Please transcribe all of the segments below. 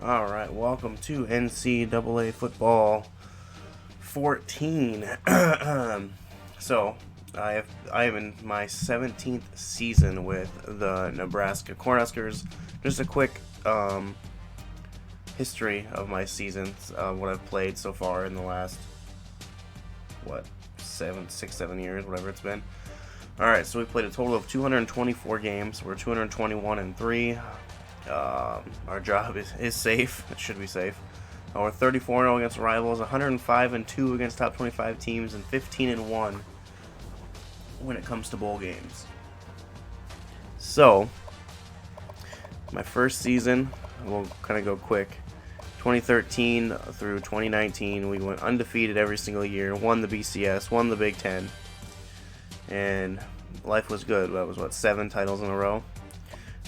Alright, welcome to NCAA Football 14. So, I am in my 17th season with the Nebraska Cornhuskers. Just a quick history of my seasons, what I've played so far in the last, 7 years, whatever it's been. Alright, so we played a total of 224 games. We're 221-3. Our job is safe. It should be safe. We're 34-0 against rivals, 105-2 against top 25 teams, and 15-1 when it comes to bowl games. So, my first season, we'll kind of go quick. 2013 through 2019, we went undefeated every single year, won the BCS, won the Big Ten, and life was good. That was, 7 titles in a row.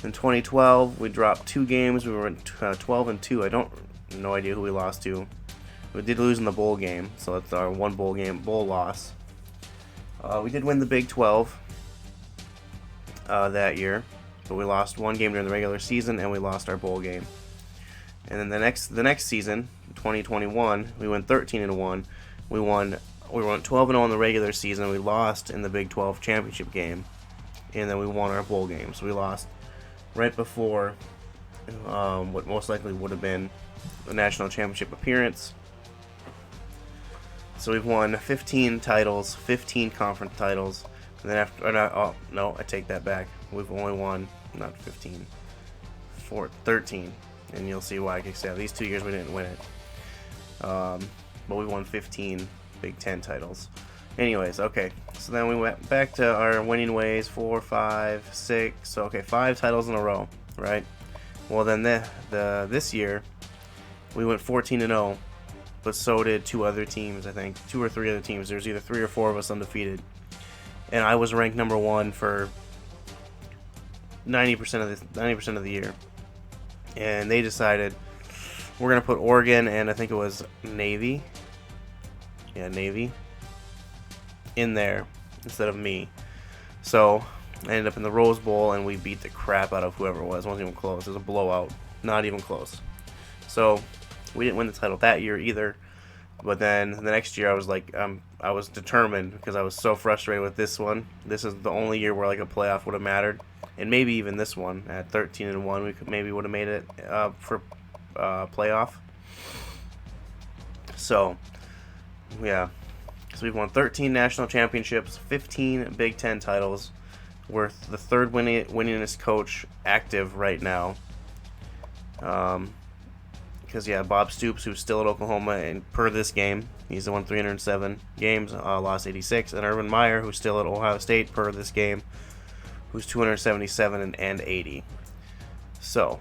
In 2012, we dropped 2 games. We were 12-2. No idea who we lost to. We did lose in the bowl game, so that's our one bowl loss. We did win the Big 12 that year, but we lost 1 game during the regular season, and we lost our bowl game. And then the next season, 2021, we went 13-1. We went 12-0 in the regular season. We lost in the Big 12 championship game, and then we won our bowl game. So we lost right before what most likely would have been the national championship appearance. So we've won 15 titles, 15 conference titles, and then I take that back. We've only won, not 15, 13, and you'll see why. These 2 years we didn't win it, but we won 15 Big Ten titles. Anyways, okay, so then we went back to our winning ways, 4, 5, 6, so 5 titles in a row, right? Well, then this year, we went 14-0, but so did 2 other teams, I think, 2 or 3 other teams. There's either 3 or 4 of us undefeated, and I was ranked number 1 for 90% of the year, and they decided we're gonna put Oregon and I think it was Navy, in there instead of me. So I ended up in the Rose Bowl and we beat the crap out of whoever it was. It wasn't even close. It was a blowout. Not even close. So we didn't win the title that year either. But then the next year I was determined because I was so frustrated with this one. This is the only year where a playoff would have mattered. And maybe even this one at 13-1 we would have made it for playoff. So yeah. So we've won 13 national championships, 15 Big Ten titles. We're the third winningest coach active right now. Because Bob Stoops, who's still at Oklahoma, and per this game, he's won 307 games, lost 86. And Urban Meyer, who's still at Ohio State, per this game, who's 277 and 80. So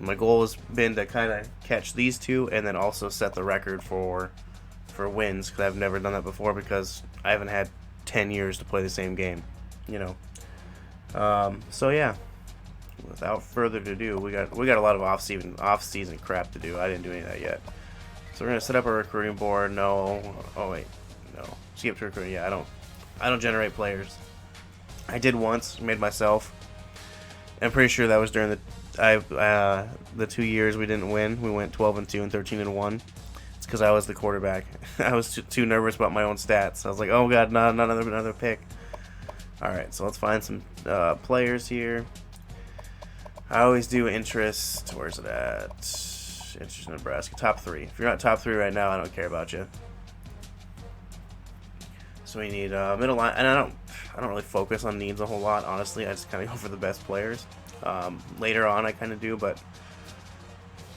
my goal has been to kind of catch these 2, and then also set the record for wins, because I've never done that before, because I haven't had 10 years to play the same game, So yeah, without further ado, we got a lot of off-season crap to do. I didn't do any of that yet. So we're gonna set up a recruiting board. No, skip to recruiting. Yeah, I don't generate players. I did once, made myself. I'm pretty sure that was during the 2 years we didn't win. We went 12-2 and 13-1. Because I was the quarterback. I was too nervous about my own stats. I was like, oh god, not another pick. Alright, so let's find some players here. I always do interest. Where's it at? Interest in Nebraska. Top 3. If you're not top 3 right now, I don't care about you. So we need middle line. And I don't really focus on needs a whole lot, honestly. I just kind of go for the best players. Later on, I kind of do, but...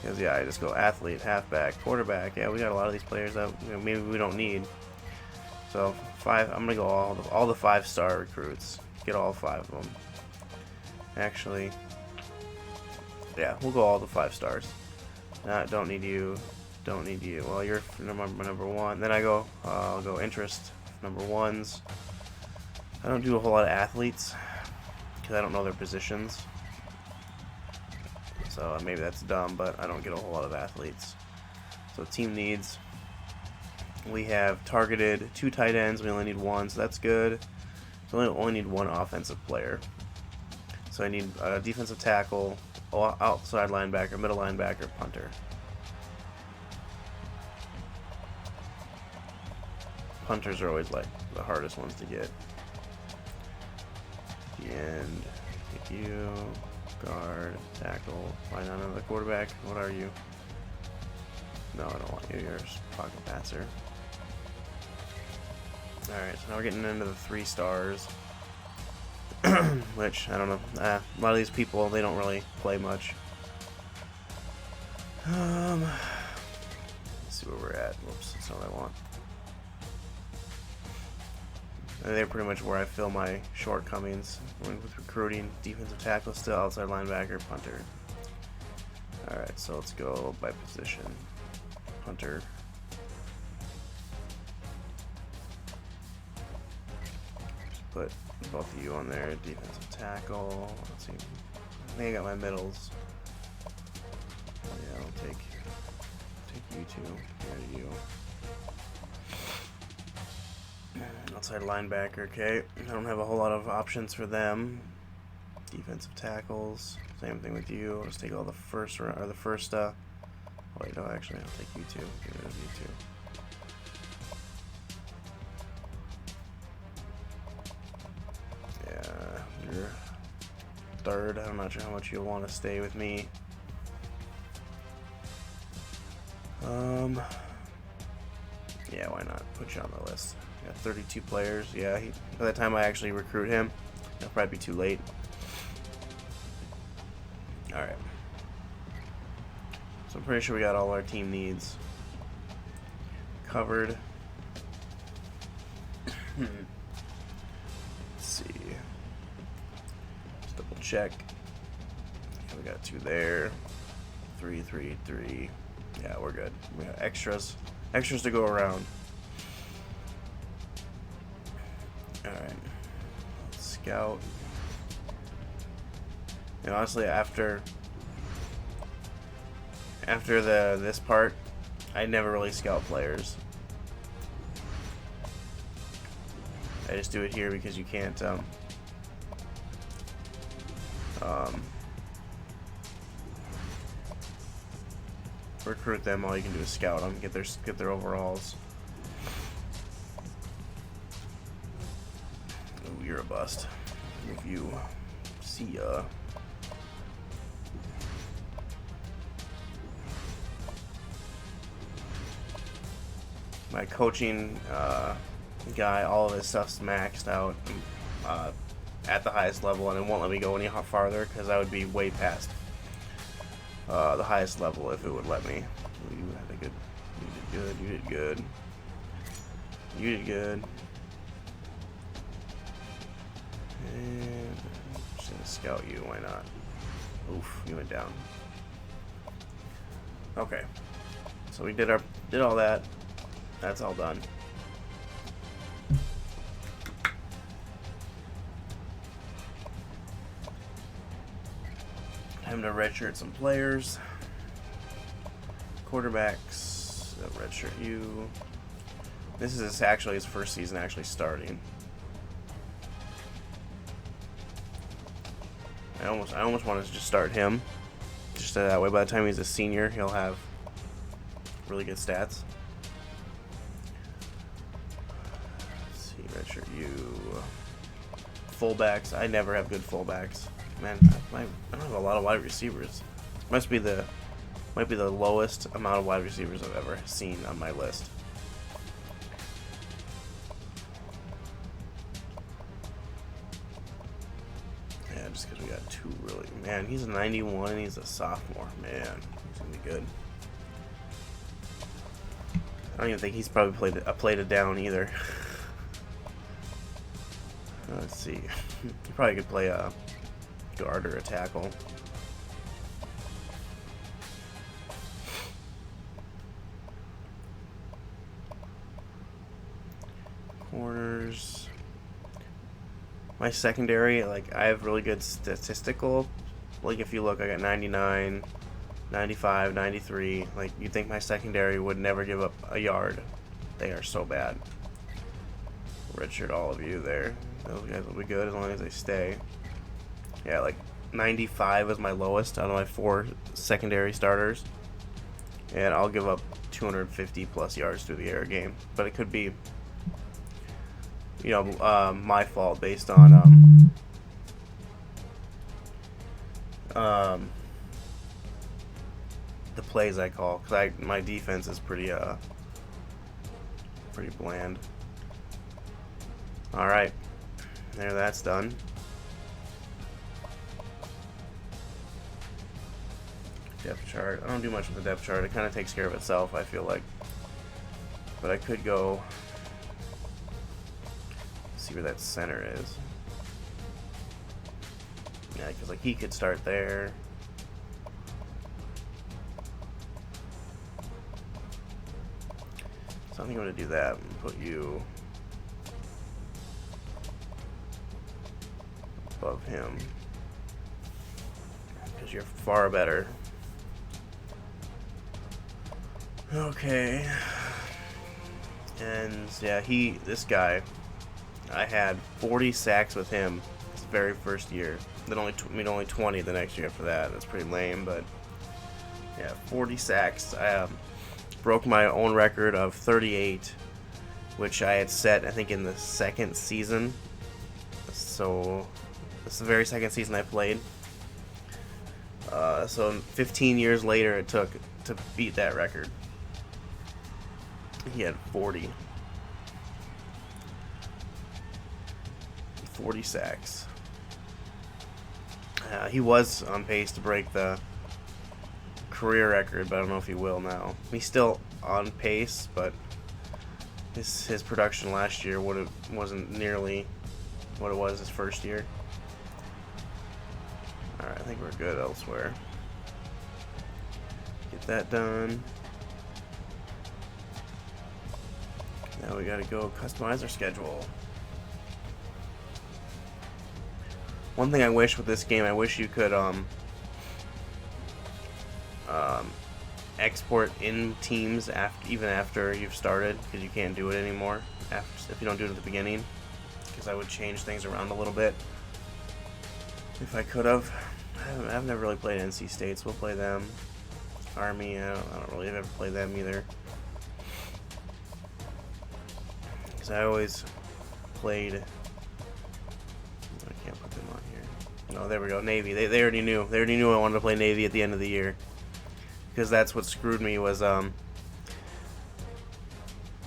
Because, I just go athlete, halfback, quarterback. Yeah, we got a lot of these players that maybe we don't need. So, 5. I'm going to go all the 5-star recruits. Get all 5 of them. Actually, yeah, we'll go all the 5 stars. Don't need you. Well, you're number 1. Then I'll go interest, number 1s. I don't do a whole lot of athletes because I don't know their positions. So maybe that's dumb, but I don't get a whole lot of athletes. So team needs. We have targeted 2 tight ends. We only need 1, so that's good. So we only need 1 offensive player. So I need a defensive tackle, Oh, outside linebacker, middle linebacker, punter. Punters are always like the hardest ones to get. The end. Take you. Guard. Tackle. Find another quarterback. What are you? No, I don't want you. You're a pocket passer. Alright, so now we're getting into the 3 stars. Which, I don't know. A lot of these people, they don't really play much. Let's see where we're at. Whoops, that's not what I want. They're pretty much where I feel my shortcomings with recruiting. Defensive tackle still, outside linebacker, punter. Alright, so let's go by position. Punter. Just put both of you on there. Defensive tackle. Let's see. I think I got my middles. Yeah, I'll take you two. There you. Outside linebacker, okay. I don't have a whole lot of options for them. Defensive tackles, same thing with you. I'll just take all the first round, or the first. Oh wait, no, actually, I'll take you two. Get rid of you two. Yeah, you're third. I'm not sure how much you'll want to stay with me. Yeah, why not? Put you on the list. Got 32 players. Yeah, by the time I actually recruit him, it'll probably be too late. Alright. So I'm pretty sure we got all our team needs covered. Let's see. Just double check. Yeah, we got 2 there. 3, 3, 3. Yeah, we're good. We got extras to go around. Alright. Let's scout. And honestly, after this part, I never really scout players. I just do it here because you can't recruit them. All you can do is scout them, get their overalls. Oh, you're a bust. If you see ya. My coaching guy, all of his stuff's maxed out at the highest level, and it won't let me go any farther because I would be way past the highest level if it would let me. You had a good. You did good. You did good. You did good. And I'm just gonna scout you. Why not? Oof, you went down. Okay. So we did all that. That's all done. Time to redshirt some players. Quarterbacks, redshirt you. This is actually his first season actually starting. I almost want to just start him. Just so that way by the time he's a senior, he'll have really good stats. Let's see, redshirt you. Fullbacks, I never have good fullbacks. Man, I don't have a lot of wide receivers. Might be the lowest amount of wide receivers I've ever seen on my list. Yeah, just because we got 2 really. Man, he's a 91 and he's a sophomore. Man, he's gonna be good. I don't even think he's probably played it down either. Let's see. He probably could play a guard or a tackle. Corners. My secondary, like, I have really good statistical. Like, if you look, I got 99, 95, 93. Like, you'd think my secondary would never give up a yard. They are so bad. Redshirt all of you there. Those guys will be good as long as they stay. Yeah, like 95 as my lowest out of my 4 secondary starters, and I'll give up 250 plus yards through the air game. But it could be, my fault based on the plays I call, because my defense is pretty bland. All right, there, that's done. Depth chart. I don't do much with the depth chart. It kind of takes care of itself, I feel like. But I could go see where that center is. Yeah, because like he could start there. So I think I'm going to do that and put you above him, because you're far better. Okay. And yeah, this guy, I had 40 sacks with him his very first year. Then only 20 the next year after that. That's pretty lame, but yeah, 40 sacks. I broke my own record of 38, which I had set, I think, in the second season. So this is the very second season I played. So 15 years later it took to beat that record. He had 40 sacks. He was on pace to break the career record, but I don't know if he will now. He's still on pace, but his production last year wasn't nearly what it was his first year. Alright, I think we're good elsewhere. Get that done. Now we gotta go customize our schedule. One thing I wish with this game, I wish you could export in teams even after you've started, because you can't do it anymore if you don't do it at the beginning. Because I would change things around a little bit if I could have. I've never really played NC State, so we'll play them. Army, I don't really ever play them either. Because I always played. I can't put them on here. No, there we go. Navy. They already knew. They already knew I wanted to play Navy at the end of the year. Because that's what screwed me, was all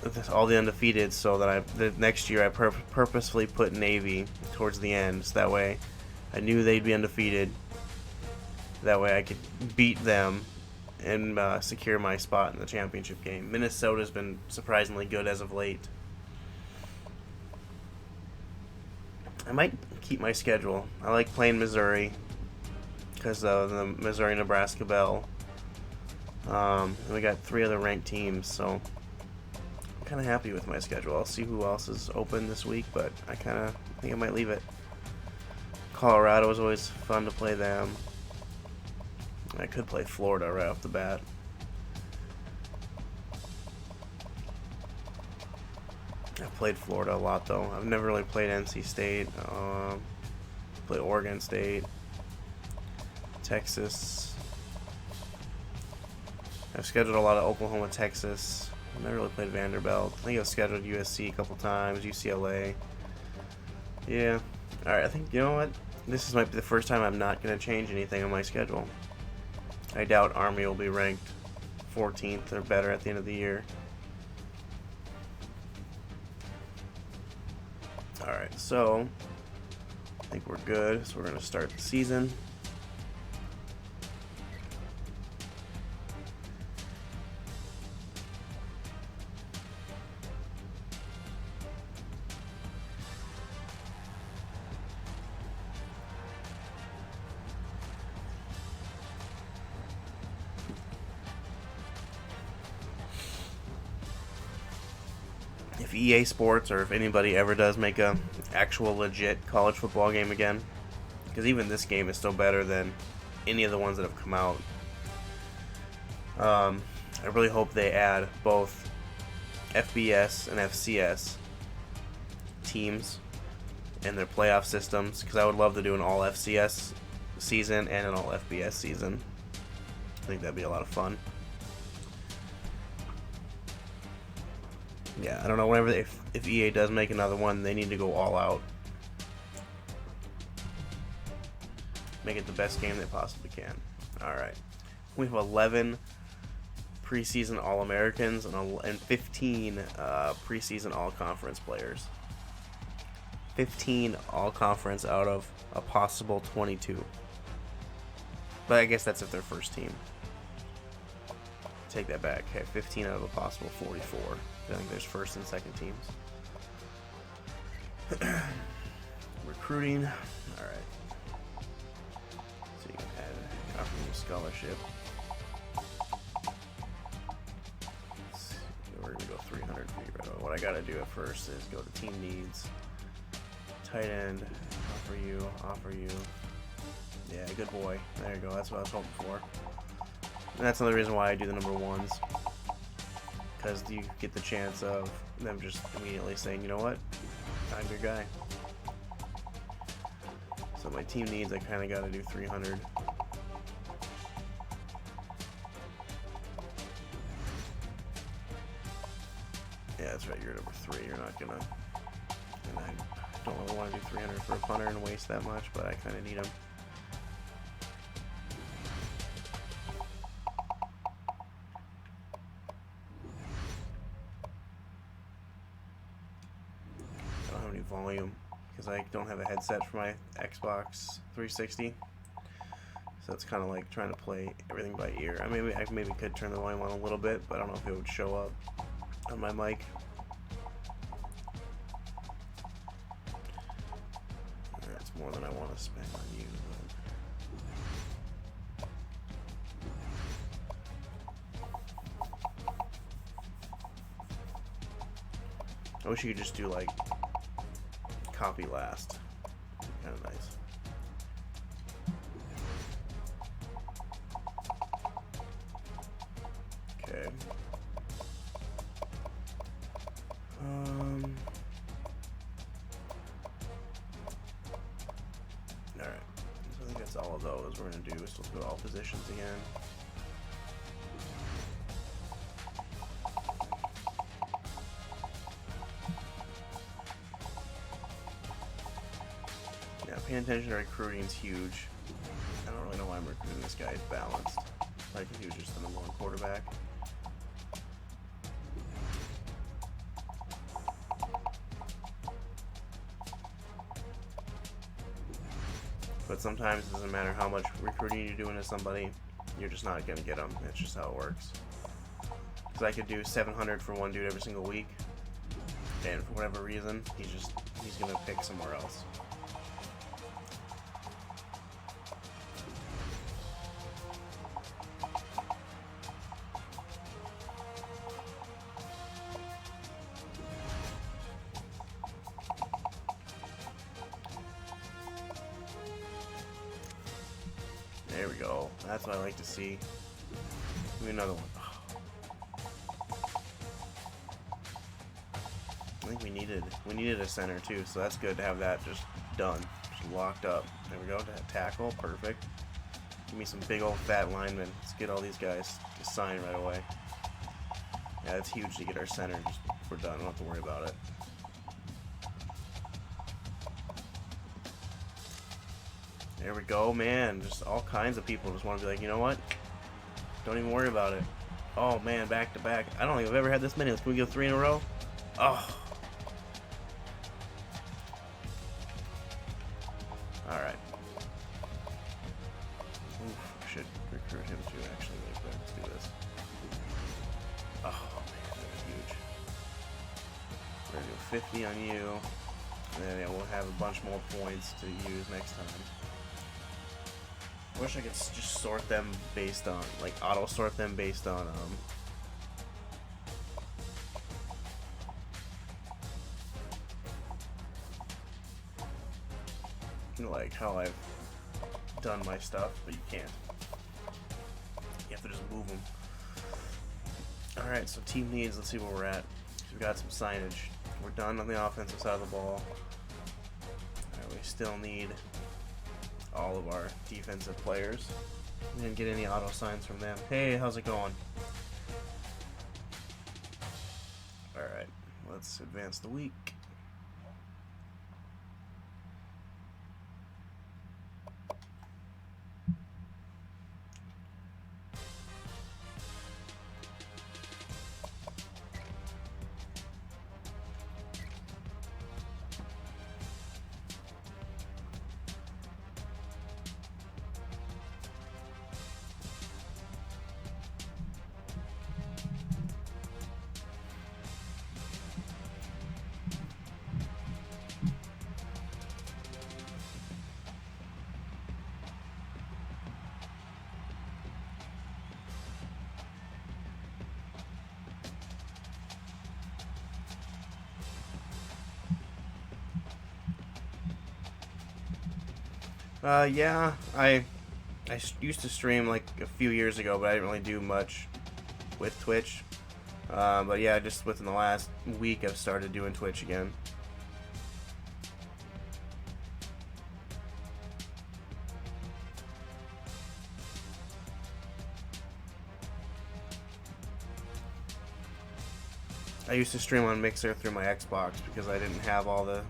the undefeated. So that the next year I purposefully put Navy towards the end, so that way I knew they'd be undefeated. That way I could beat them and secure my spot in the championship game. Minnesota's been surprisingly good as of late. I might keep my schedule. I like playing Missouri because of the Missouri-Nebraska Bell. And we got 3 other ranked teams, so I'm kind of happy with my schedule. I'll see who else is open this week, but I think I might leave it. Colorado is always fun to play them. I could play Florida right off the bat. I've played Florida a lot, though. I've never really played NC State. Played Oregon State, Texas. I've scheduled a lot of Oklahoma, Texas. I've never really played Vanderbilt. I think I've scheduled USC a couple times, UCLA. Yeah. Alright, I think, you know what? This might be the first time I'm not going to change anything on my schedule. I doubt Army will be ranked 14th or better at the end of the year. Alright, so I think we're good. So we're going to start the season. If EA Sports, or if anybody ever does make a actual legit college football game again, because even this game is still better than any of the ones that have come out, I really hope they add both FBS and FCS teams and their playoff systems, because I would love to do an all FCS season and an all FBS season. I think that'd be a lot of fun. Yeah, I don't know. Whenever if EA does make another one, they need to go all out. Make it the best game they possibly can. All right, we have 11 preseason All-Americans and 15 preseason All-Conference players. 15 All-Conference out of a possible 22. But I guess that's if they're first team. Take that back. Okay, 15 out of a possible 44. I think there's first and second teams. Recruiting. All right. So you can add a scholarship. We're gonna go 300 for you. Right? What I gotta do at first is go to team needs. Tight end. Offer you. Yeah, good boy. There you go. That's what I was hoping for. And that's another reason why I do the number ones. Because you get the chance of them just immediately saying, you know what? I'm your guy. So my team needs, I kind of got to do 300. Yeah, that's right. You're number 3. You're not going to... And I don't really want to do 300 for a punter and waste that much, but I kind of need him. Volume because I don't have a headset for my Xbox 360, so it's kind of like trying to play everything by ear. I maybe could turn the volume on a little bit, but I don't know if it would show up on my mic. That's more than I want to spend on you. I wish you could just do like copy last. Kind of nice. Okay. Alright. So I think that's all of those we're going to do. So let's go to all positions again. Paying attention to recruiting is huge. I don't really know why I'm recruiting this guy. He's balanced. Like he was just the number 1 quarterback. But sometimes it doesn't matter how much recruiting you're doing to somebody, you're just not going to get them. That's just how it works. Because I could do 700 for one dude every single week, and for whatever reason, he's going to pick somewhere else. There we go. That's what I like to see. Give me another one. I think we needed a center too, so that's good to have that just done, just locked up. There we go. Tackle, perfect. Give me some big old fat linemen. Let's get all these guys to sign right away. Yeah, it's huge to get our center. Just we're done. Don't have to worry about it. There we go, man. Just all kinds of people just want to be like, you know what? Don't even worry about it. Oh, man, back to back. I don't think I've ever had this many. Can we go 3 in a row? Oh. Alright. I should recruit him too, actually. Let's do this. Oh, man, that was huge. We're going to do 50 on you. And then we'll have a bunch more points to use next time. I wish I could just sort them based on, like, auto sort them based on, like how I've done my stuff, but you can't. You have to just move them. Alright, so team needs, let's see where we're at. We've got some signage. We're done on the offensive side of the ball. Alright, we still need all of our defensive players. We didn't get any auto signs from them. Hey, how's it going? Alright, let's advance the week. Yeah, I used to stream like a few years ago, but I didn't really do much with Twitch. But yeah, just within the last week, I've started doing Twitch again. I used to stream on Mixer through my Xbox because I didn't have all the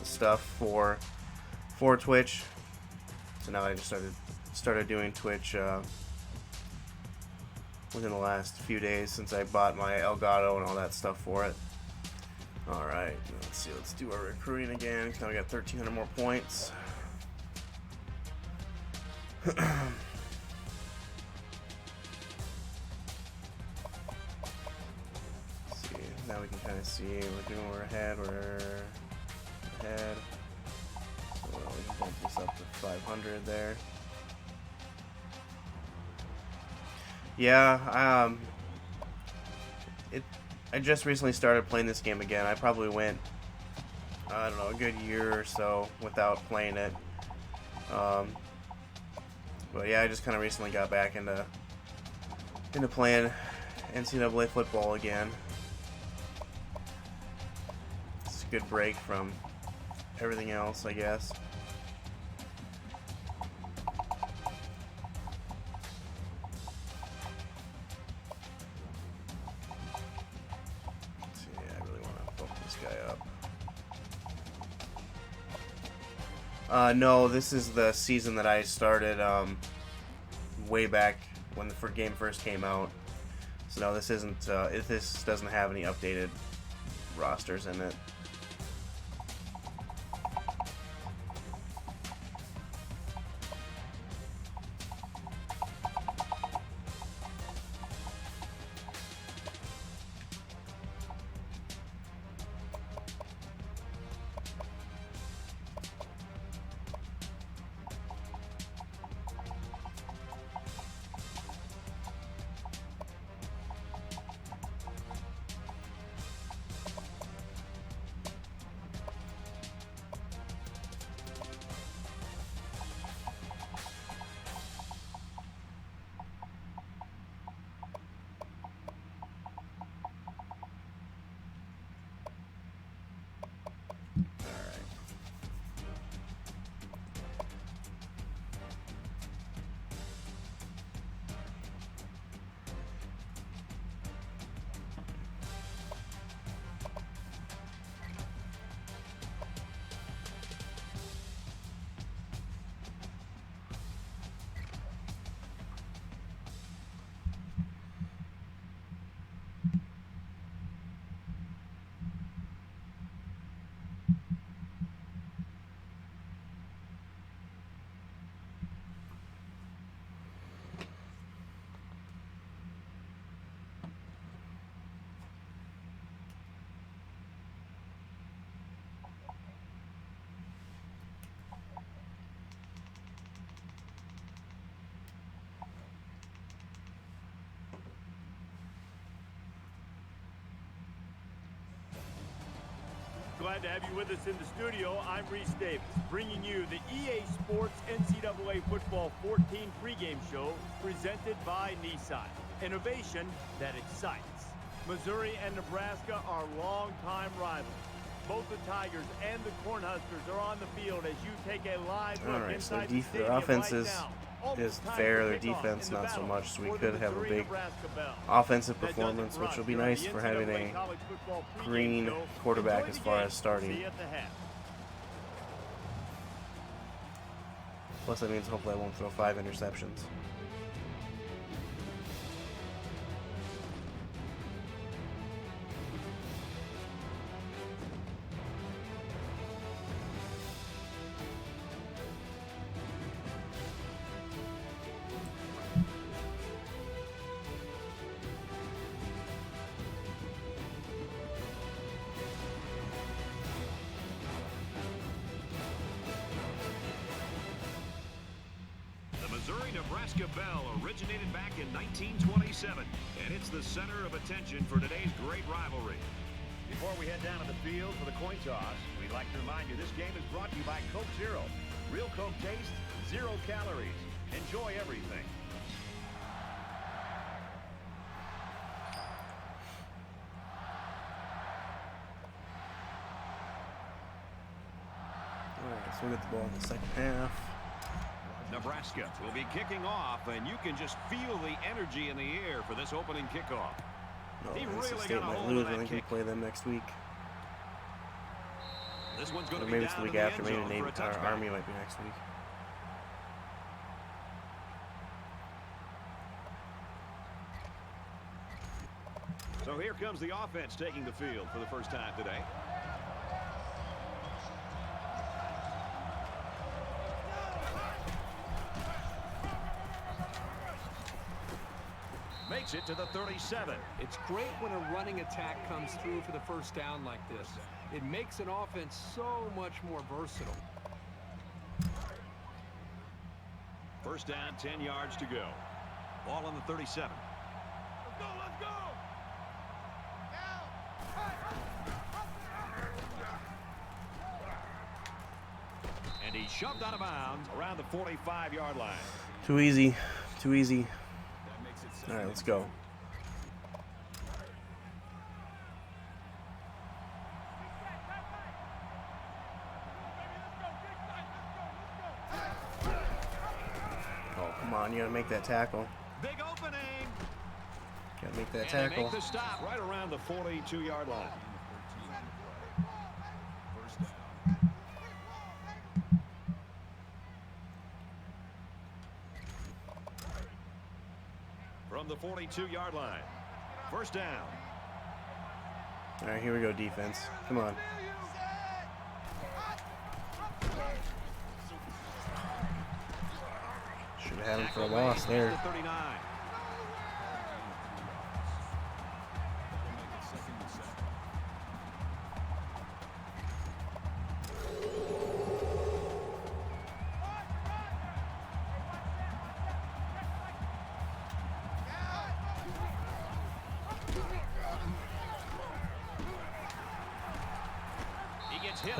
stuff for Twitch. So now I just started doing Twitch within the last few days since I bought my Elgato and all that stuff for it. Alright, let's see, let's do our recruiting again. Now we got 1,300 more points. Now we can kind of see we're ahead. So we can bump this up to 500 there. Yeah, I just recently started playing this game again. I probably went, I don't know, a good year or so without playing it. But yeah, I just kind of recently got back into playing NCAA football again. It's a good break from everything else, I guess. Let's see, I really want to bump this guy up. No, this is the season that I started way back when the game first came out. So no, this isn't. This doesn't have any updated rosters in it. Glad to have you with us in the studio. I'm Reese Davis, bringing you the EA Sports NCAA Football 14 pregame show presented by Nissan. Innovation that excites. Missouri and Nebraska are longtime rivals. Both the Tigers and the Cornhuskers are on the field as you take a live look Alright, so inside the their stadium offense right is now. Almost time fair, for their kickoff defense in the not so battle much, so we for the could have a Missouri big Nebraska Bell. offensive That does it performance, for which us will be here on nice the for having NCAA a College Football Pregame green Show. quarterback Enjoy as the far game. as starting. See you at the half. Plus, that means hopefully I won't throw 5 interceptions. Nebraska Bell originated back in 1927, and it's the center of attention for today's great rivalry. Before we head down to the field for the coin toss, we'd like to remind you this game is brought to you by Coke Zero. Real Coke taste, 0 calories. Enjoy everything. Alright, so we get the ball in the second half. Nebraska will be kicking off, and you can just feel the energy in the air for this opening kickoff. No, He NC really State got a might hold lose. of I that think we kick. play them next week. This one's going Or to be maybe it's the down week in the after. end Maybe zone Navy, for a our touchback. Army might be next week. So here comes the offense taking the field for the first time today. Makes it to the 37. It's great when a running attack comes through for the first down like this. It makes an offense so much more versatile. First down, 10 yards to go. Ball on the 37. Let's go, let's go! And he shoved out of bounds Around the 45-yard line. Too easy. Too easy. Alright, let's go. Oh, come on. You gotta make that tackle. Big opening. Gotta make that And they tackle. make the stop Right around the 42-yard line. From the 42-yard line. First down. Alright, here we go, defense. Come on. Should have had him for a loss there. The 39.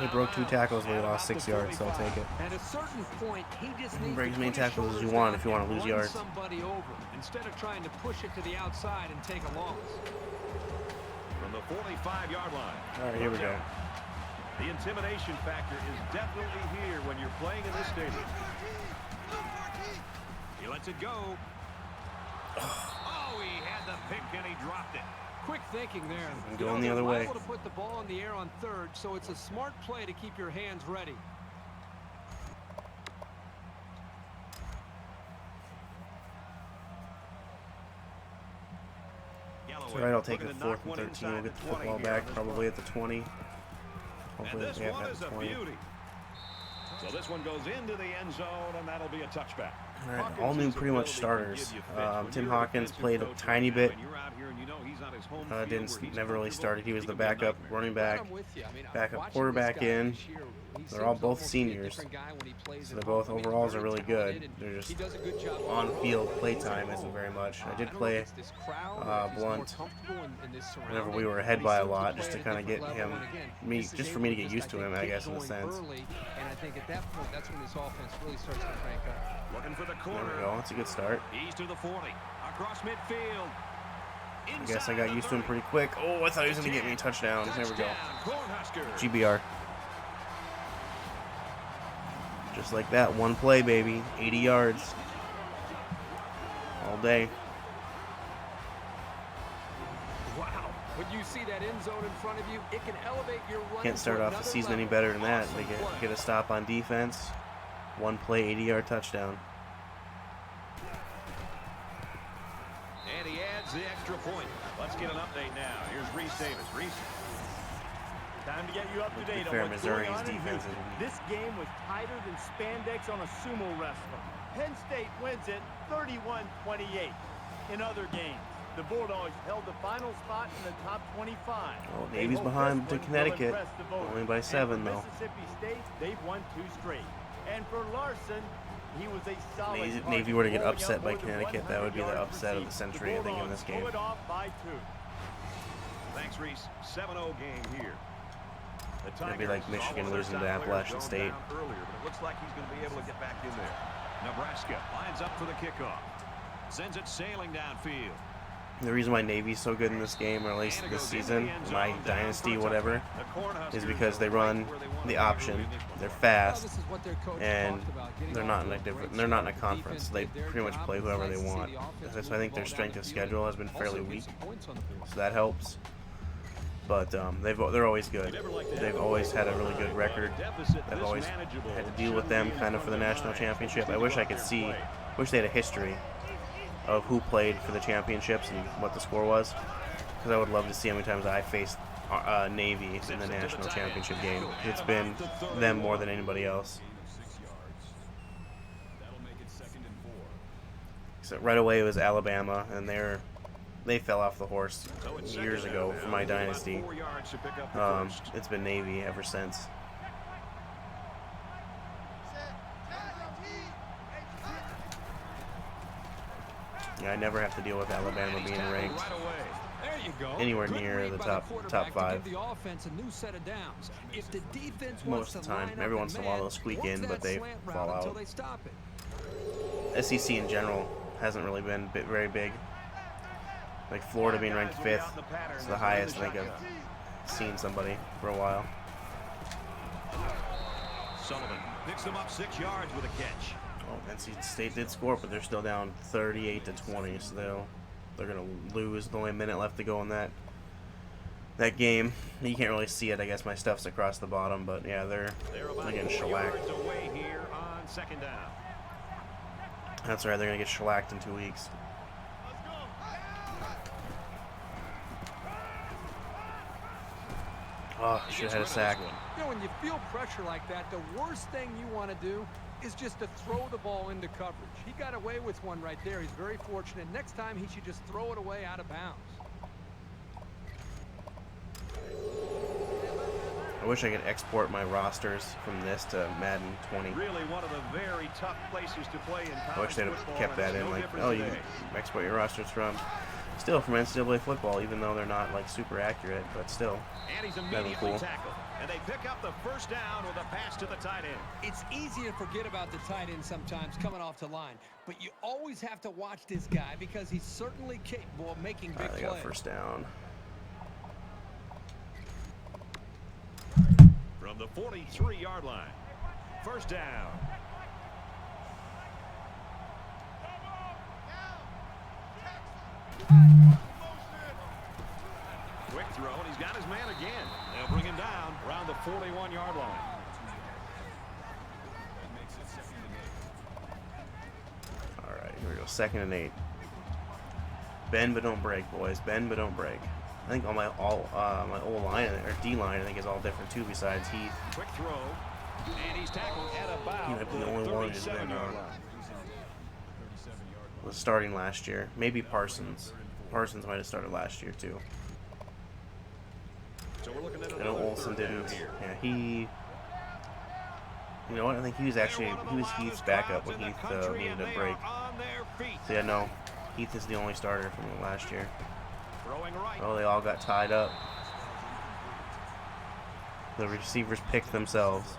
He broke 2 tackles, but he lost 6 yards, so I'll take it. At a certain point, he just needs Break to as many put his tackles as you shoulders want down if you want to and lose run yards. somebody over instead of trying to push it to the outside and take a loss. From the 45-yard line. Alright, here we go. The intimidation factor is definitely here when you're playing in this stadium. He lets it go. Oh, he had the pick and he dropped it. Quick thinking there. I'm going the other way. Able to put the ball in the air on third, so it's a smart play to keep your hands ready. It's alright, I'll take it 4th and 13. We'll get the football back probably at the 20. And Hopefully this we have one that is at a 20. beauty. So this one goes into the end zone, and that'll be a touchback. Alright, all new pretty much starters. Tim Hawkins played a tiny bit. Never really started. He was the backup running back, I'm with you. I mean, backup watching quarterback this guy in. this year, he They're seems all both almost to be a seniors. different guy when he plays So at they're both home. I mean, overalls are very really good. talented, and They're just he does a good job on-field play time isn't very much. I did play Blunt whenever we were ahead by a lot, just to kind of get him, just for me to get used to him, I guess, in a sense. And I think at that point, that's when this offense really starts to crank up. Looking for the There corner. we go. That's a good start. He's to the 40. Across midfield. I guess I got used to him pretty quick. Oh, I thought he was going to get me a touchdown. There we go. GBR. Just like that. One play, baby. 80 yards. All day. Wow. When you see that end zone in front of you, it can elevate your run. Can't start off the season any better than that. They get a stop on defense. One play, 80-yard touchdown. And he adds the extra point. Let's get an update now. Here's Reese Davis. Reese. Time to get you up to date on what's going on in Houston. This game was tighter than spandex on a sumo wrestler. Penn State wins it 31-28. In other games, the Bulldogs held the final spot in the top 25. Oh, Navy's behind to Connecticut. Only by 7, though. Mississippi State, they've won 2 straight. And for Larson, he was a solid. Navy were to get upset by Connecticut, that would be the upset of the century, I think, in this game. Pull it off by 2. Thanks, Reese. 7-0 game here. It'd be like Michigan losing to Appalachian State. Earlier, but it looks like he's going to be able to get back in there. Nebraska lines up for the kickoff. Sends it sailing downfield. The reason why Navy's so good in this game, or at least this season, my dynasty, whatever, is because they run the option. They're fast, and they're not in a different. They pretty much play whoever they want. So I think their strength of schedule has been fairly weak, so that helps. But they're always good. They've always had a really good record. I've always had to deal with them kind of for the national championship. I wish I could wish they had a history of who played for the championships and what the score was, because I would love to see how many times I faced Navy in the national championship game. It's been them more than anybody else. So right away it was Alabama, and they fell off the horse years ago for my dynasty. It's been Navy ever since. Yeah, I never have to deal with Alabama being ranked anywhere near the top 5. Most of the time. Every once in a while they'll squeak in, but they fall out. SEC in general hasn't really been very big. Like Florida being ranked 5th is the highest I think I've seen somebody for a while. Sullivan picks them up 6 yards with a catch. Oh, NC State did score, but they're still down 38-20, so they're gonna lose. With only a minute left to go in that game. You can't really see it. I guess my stuff's across the bottom, but yeah, they're getting shellacked. Away here on 2nd down. That's right. They're gonna get shellacked in 2 weeks. Oh, should have had a sack. You know, when you feel pressure like that, the worst thing you want to do is just to throw the ball into coverage. He got away with one right there. He's very fortunate. Next time, he should just throw it away out of bounds. I wish I could export my rosters from this to Madden 20. Really one of the very tough places to play in college. I wish they'd have kept that in, like, oh, you can export your rosters from NCAA football, even though they're not like super accurate, but still, that'd be cool. Tackled, and they pick up the first down with a pass to the tight end. It's easy to forget about the tight end sometimes coming off the line, but you always have to watch this guy because he's certainly capable of making big plays. They got first down. From the 43-yard line, first down. Quick throw, and he's got his man again. They'll bring him down around the 41-yard line. All right, here we go. 2nd and 8. Bend but don't break, boys. Bend but don't break. I think my O-line or D-line I think is all different too. Besides Heath. Quick throw, and he's tackled at about he might be the only one who's been was starting last year. Maybe Parsons. Parsons might have started last year too. So we're looking at I know Olsen didn't. Yeah, he. You know what? I think he was Heath's backup when Heath needed a break. So yeah, no, Heath is the only starter from last year. Oh, they all got tied up. The receivers picked themselves.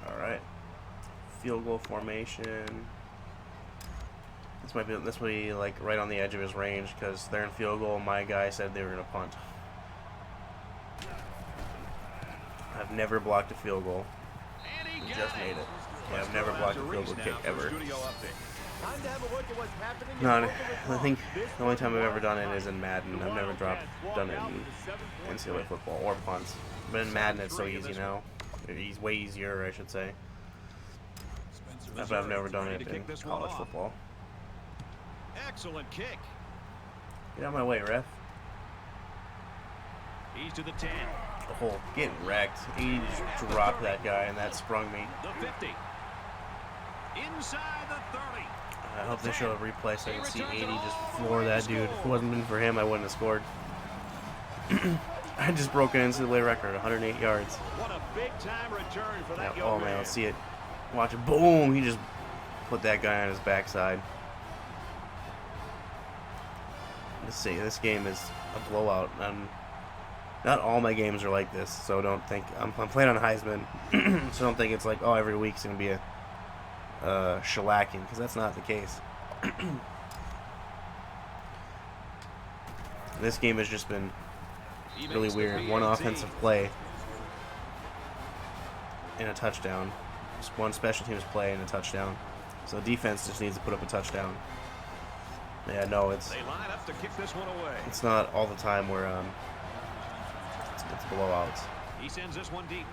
All right. Field goal formation. This might be like right on the edge of his range because they're in field goal. My guy said they were gonna punt. I've never blocked a field goal. We just made it. Yeah, I've never blocked a field goal kick ever. No, I think the only time I've ever done it is in Madden. I've never done it in NCAA football or punts. But in Madden, it's so easy now. It's way easier, I should say. But I've never done it in college football. Excellent kick. Get out of my way, ref. He's to the 10. Oh, getting wrecked. He just dropped that guy, and that sprung me. The 50. Inside the 30. I hope they show a replay so I can see 80 just floor that dude. If it wasn't been for him, I wouldn't have scored. I just broke an NCAA record, 108 yards. What a big-time return for that young oh, man, let's see it. Watch it. Boom! He just put that guy on his backside. Let's see. This game is a blowout. Not all my games are like this, so don't think... I'm playing on Heisman, so don't think it's like, oh, every week's going to be a shellacking, because that's not the case. This game has just been really weird. One offensive play and a touchdown. Just one special teams play and a touchdown. So defense just needs to put up a touchdown. Yeah, no, it's not all the time where it's blowouts. He sends this one deep.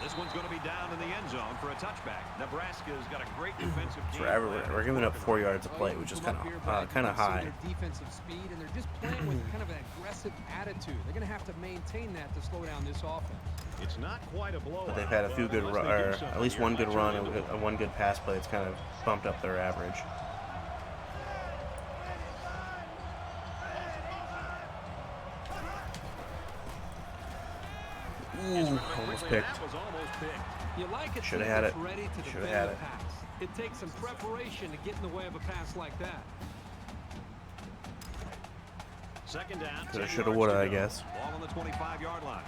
This one's going to be down in the end zone for a touchback. Nebraska's got a great defensive team. Forever, we're giving up 4 yards a play, which is kind of high. Defensive speed, and they're just playing with kind of an aggressive attitude. They're going to have to maintain that to slow down this offense. It's not quite a blowout. But they've had a few good, or at least one good run and one good pass play that's kind of bumped up their average. Ooh, almost picked. Should have had it. Should have had it. It takes some preparation to get in the way of a pass like that. Second down. Coulda, shoulda, woulda, I guess. Ball on the 25-yard line.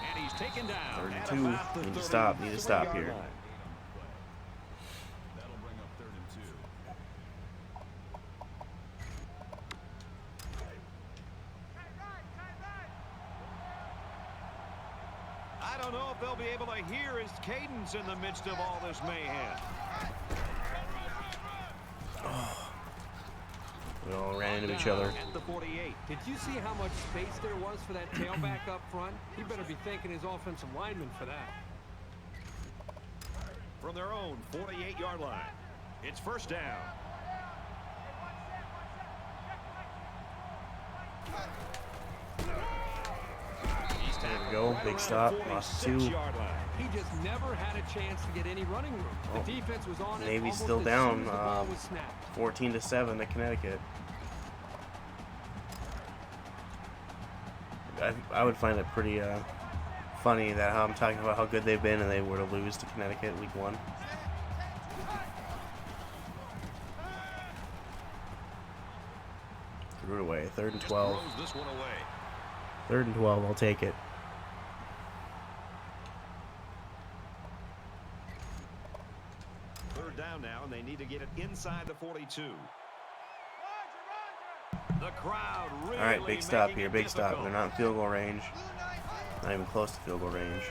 And he's taken down. 32. Need to stop. Need to stop here. I don't know if they'll be able to hear his cadence in the midst of all this mayhem. Oh. We all ran into each other. At the 48. Did you see how much space there was for that tailback up front? He better be thanking his offensive lineman for that. From their own 48-yard line, it's first down. There we go. Big stop. Lost 2. He just never had a chance to get any running room. The defense was on it. Navy's still down 14-7 to Connecticut. I would find it pretty funny that I'm talking about how good they've been and they were to lose to Connecticut week 1. Threw it away. 3rd and 12. 3rd and 12. I'll take it. Third down now, and they need to get it inside the 42. The crowd really all right, big stop here. Big stop. They're not in field goal range. Not even close to field goal range.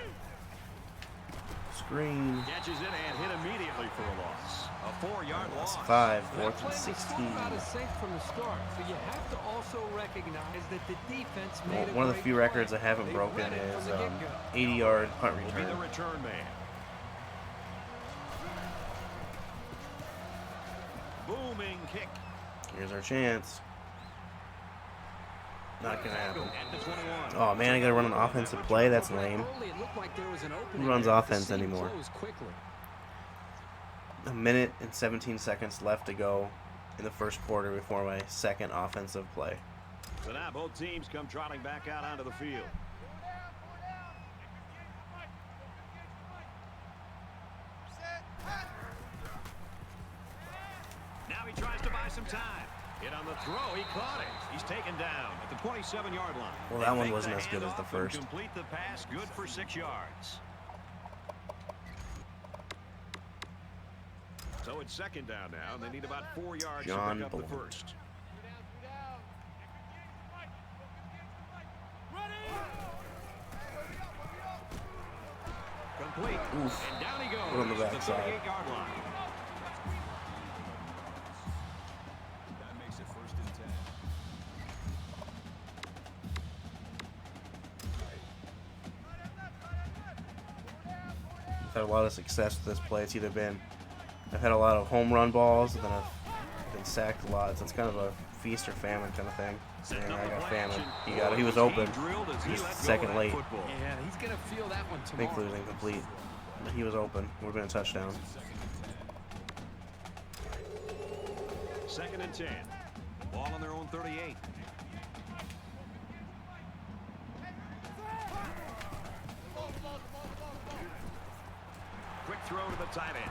Screen. Catches it and hit immediately for a loss. A 4-yard loss. 5, 4th and 16. Out of sync from the start, so you have to also recognize that the defense made One of the few records I haven't broken is 80-yard punt Will be return. the return man. Booming kick. Here's our chance. Not gonna happen. At the 21. Oh man, I gotta run an offensive play. That's lame. Who runs offense anymore? A minute and 17 seconds left to go in the first quarter before my second offensive play. So now both teams come trotting back out onto the field. Now he tries to buy some time. Hit on the the throw. He caught it. He's taken down at the 27-yard line. Well, that one wasn't as good as the first. Complete the pass. Good for 6 yards. So it's second down now, and they need about 4 yards to pick up the first. Complete. Oof. And down he goes. Put on the to the backside. 38-yard line. That makes it 1st and 10. I've had a lot of success with this play. It's either been, I've had a lot of home run balls, and then I've been sacked a lot. So it's kind of a feast or famine kind of thing. And I got famine. He was open. He was second late. Yeah, he's going to feel that one tomorrow. Thankfully it was incomplete. But he was open. Would have been a touchdown. 2nd and 10. Ball on their own 38. Quick throw to the tight end.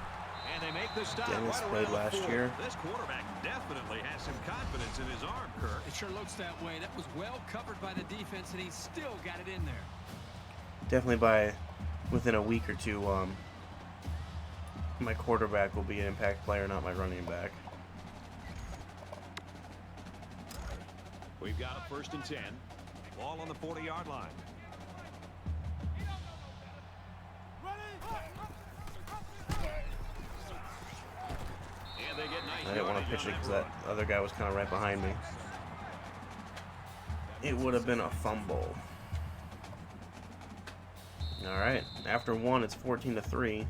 And they make the stop. Dennis right played around last the 40. year. This quarterback definitely has some confidence in his arm, Kirk. It sure looks that way. That was well covered by the defense, and he still got it in there. Definitely by within a week or two, my quarterback will be an impact player, not my running back. We've got a 1st and 10. Ball on the 40-yard line. And they get nice. I didn't want to pitch it because that other guy was kind of right behind me. It would have been a fumble. All right, after one, it's 14-3.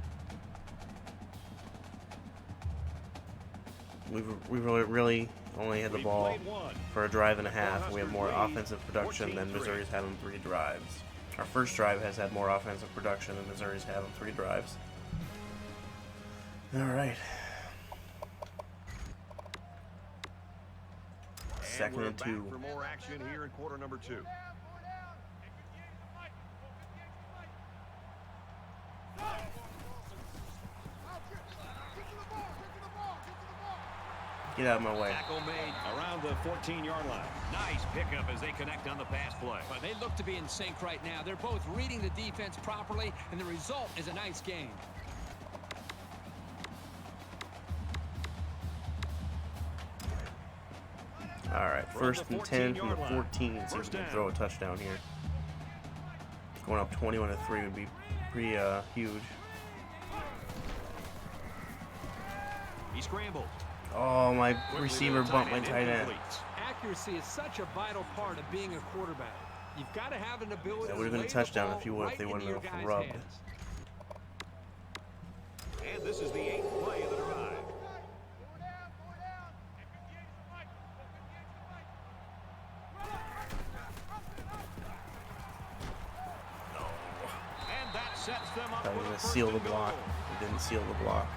We've really only had the ball for a drive and a half. We have more offensive production than Missouri's had on 3 drives. Our first drive has had more offensive production than Missouri's had on 3 drives. All right. 2nd and 2. For more action here in quarter number 2. Get out of my way. Tackle made around the 14-yard line. Nice pickup as they connect on the pass play. But they look to be in sync right now. They're both reading the defense properly, and the result is a nice game. All right, 1st and 10 from the 14. So we can throw a touchdown here. Going up 21-3 would be pretty huge. He scrambled. Oh, my receiver bumped my tight end. Accuracy is such a vital part of being a quarterback. You've got to have an ability. That would have been a touchdown if they wouldn't have rubbed. And this is the 8th play of the drive. And that sets them up. Thought he was going to seal the block. He didn't seal the block.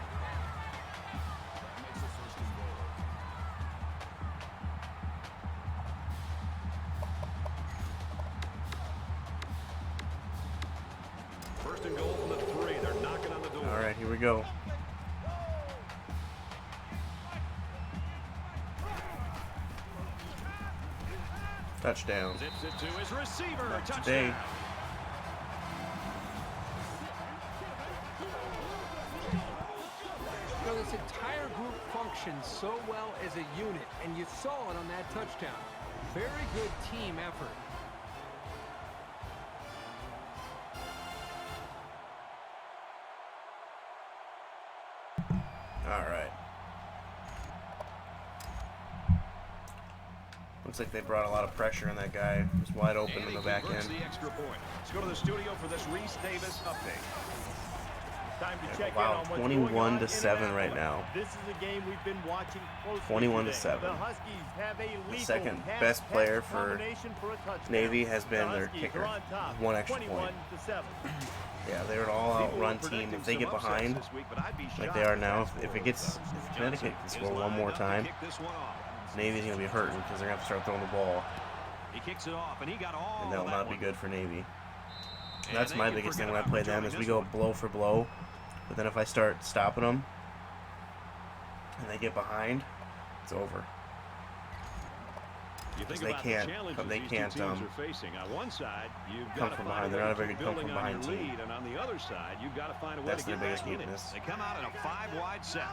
First and goal from the 3. They're knocking on the door. All right, here we go. Touchdown. Zips it to his receiver. Not Touchdown. today. You know, this entire group functions so well as a unit, and you saw it on that touchdown. Very good team effort. All right. Looks like they brought a lot of pressure on that guy. He was wide open in the back end. The extra point. Let's go to the studio for this Reese Davis update. Time to check Wow, in on what's 21 going on to in 7 Nebraska. right now. This is a game we've been watching closely 21 to today. 7. The Huskies have a The lethal second pass best player catch for combination for a touchdown. Navy has been The their Huskies kicker. are on top, 1 extra 21 point. to 7. Yeah, they're an all-out run team. If they get behind, like they are now, if Connecticut can score one more time, Navy's gonna be hurting because they're gonna have to start throwing the ball, He kicks it off, and he got all and that'll of not that be one. good for Navy. And That's they my can biggest forget thing when I about play them returning is we this go one. blow for blow, but then if I start stopping them and they get behind, it's over. You think they about can't the challenges they these can't two teams are facing. On one side, you've come got to from find behind. a They're way not a to very keep good come building from on your behind team. lead, and on the other side, you've got to find a way That's to their get biggest back in it. weakness. They come out in a 5-wide set.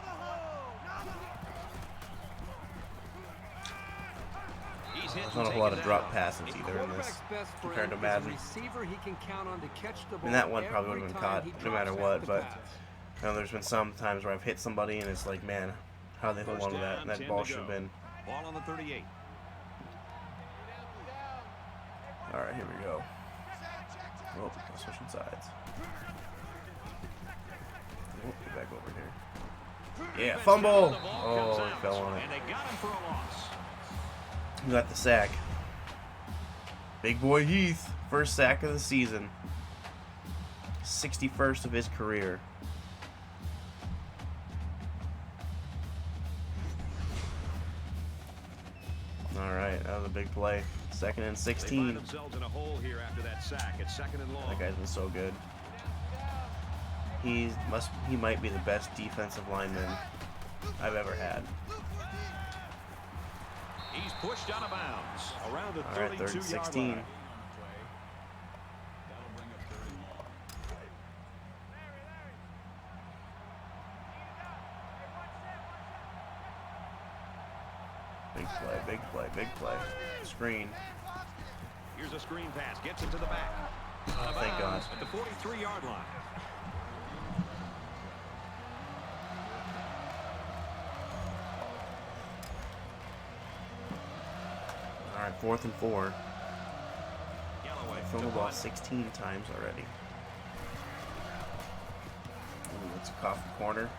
There's not a whole lot of drop passes either in this compared to Madden. And that one probably would have been caught no matter what, but you know, there's been some times where I've hit somebody and it's like, man, how they hold on to that? And that ball should have been. Ball on the 38. All right, here we go. Oh, switching sides. Oh, get back over here. Yeah, fumble! Oh, he fell on it. And they got him for a loss. He got the sack. Big boy Heath, first sack of the season. 61st of his career. All right, that was a big play. 2nd and 16. They find themselves in a hole here after that sack. It's 2nd and long. That guy's been so good. He might be the best defensive lineman I've ever had. He's pushed out of bounds around the All right, 3rd and 32-yard 16. line. Big play, big play, big play. Screen. Here's a screen pass. Gets it to the back. Oh, thank God. At the 43-yard line. All right, 4th and 4. I've thrown the ball 16 times already. Ooh, it's a coffee corner.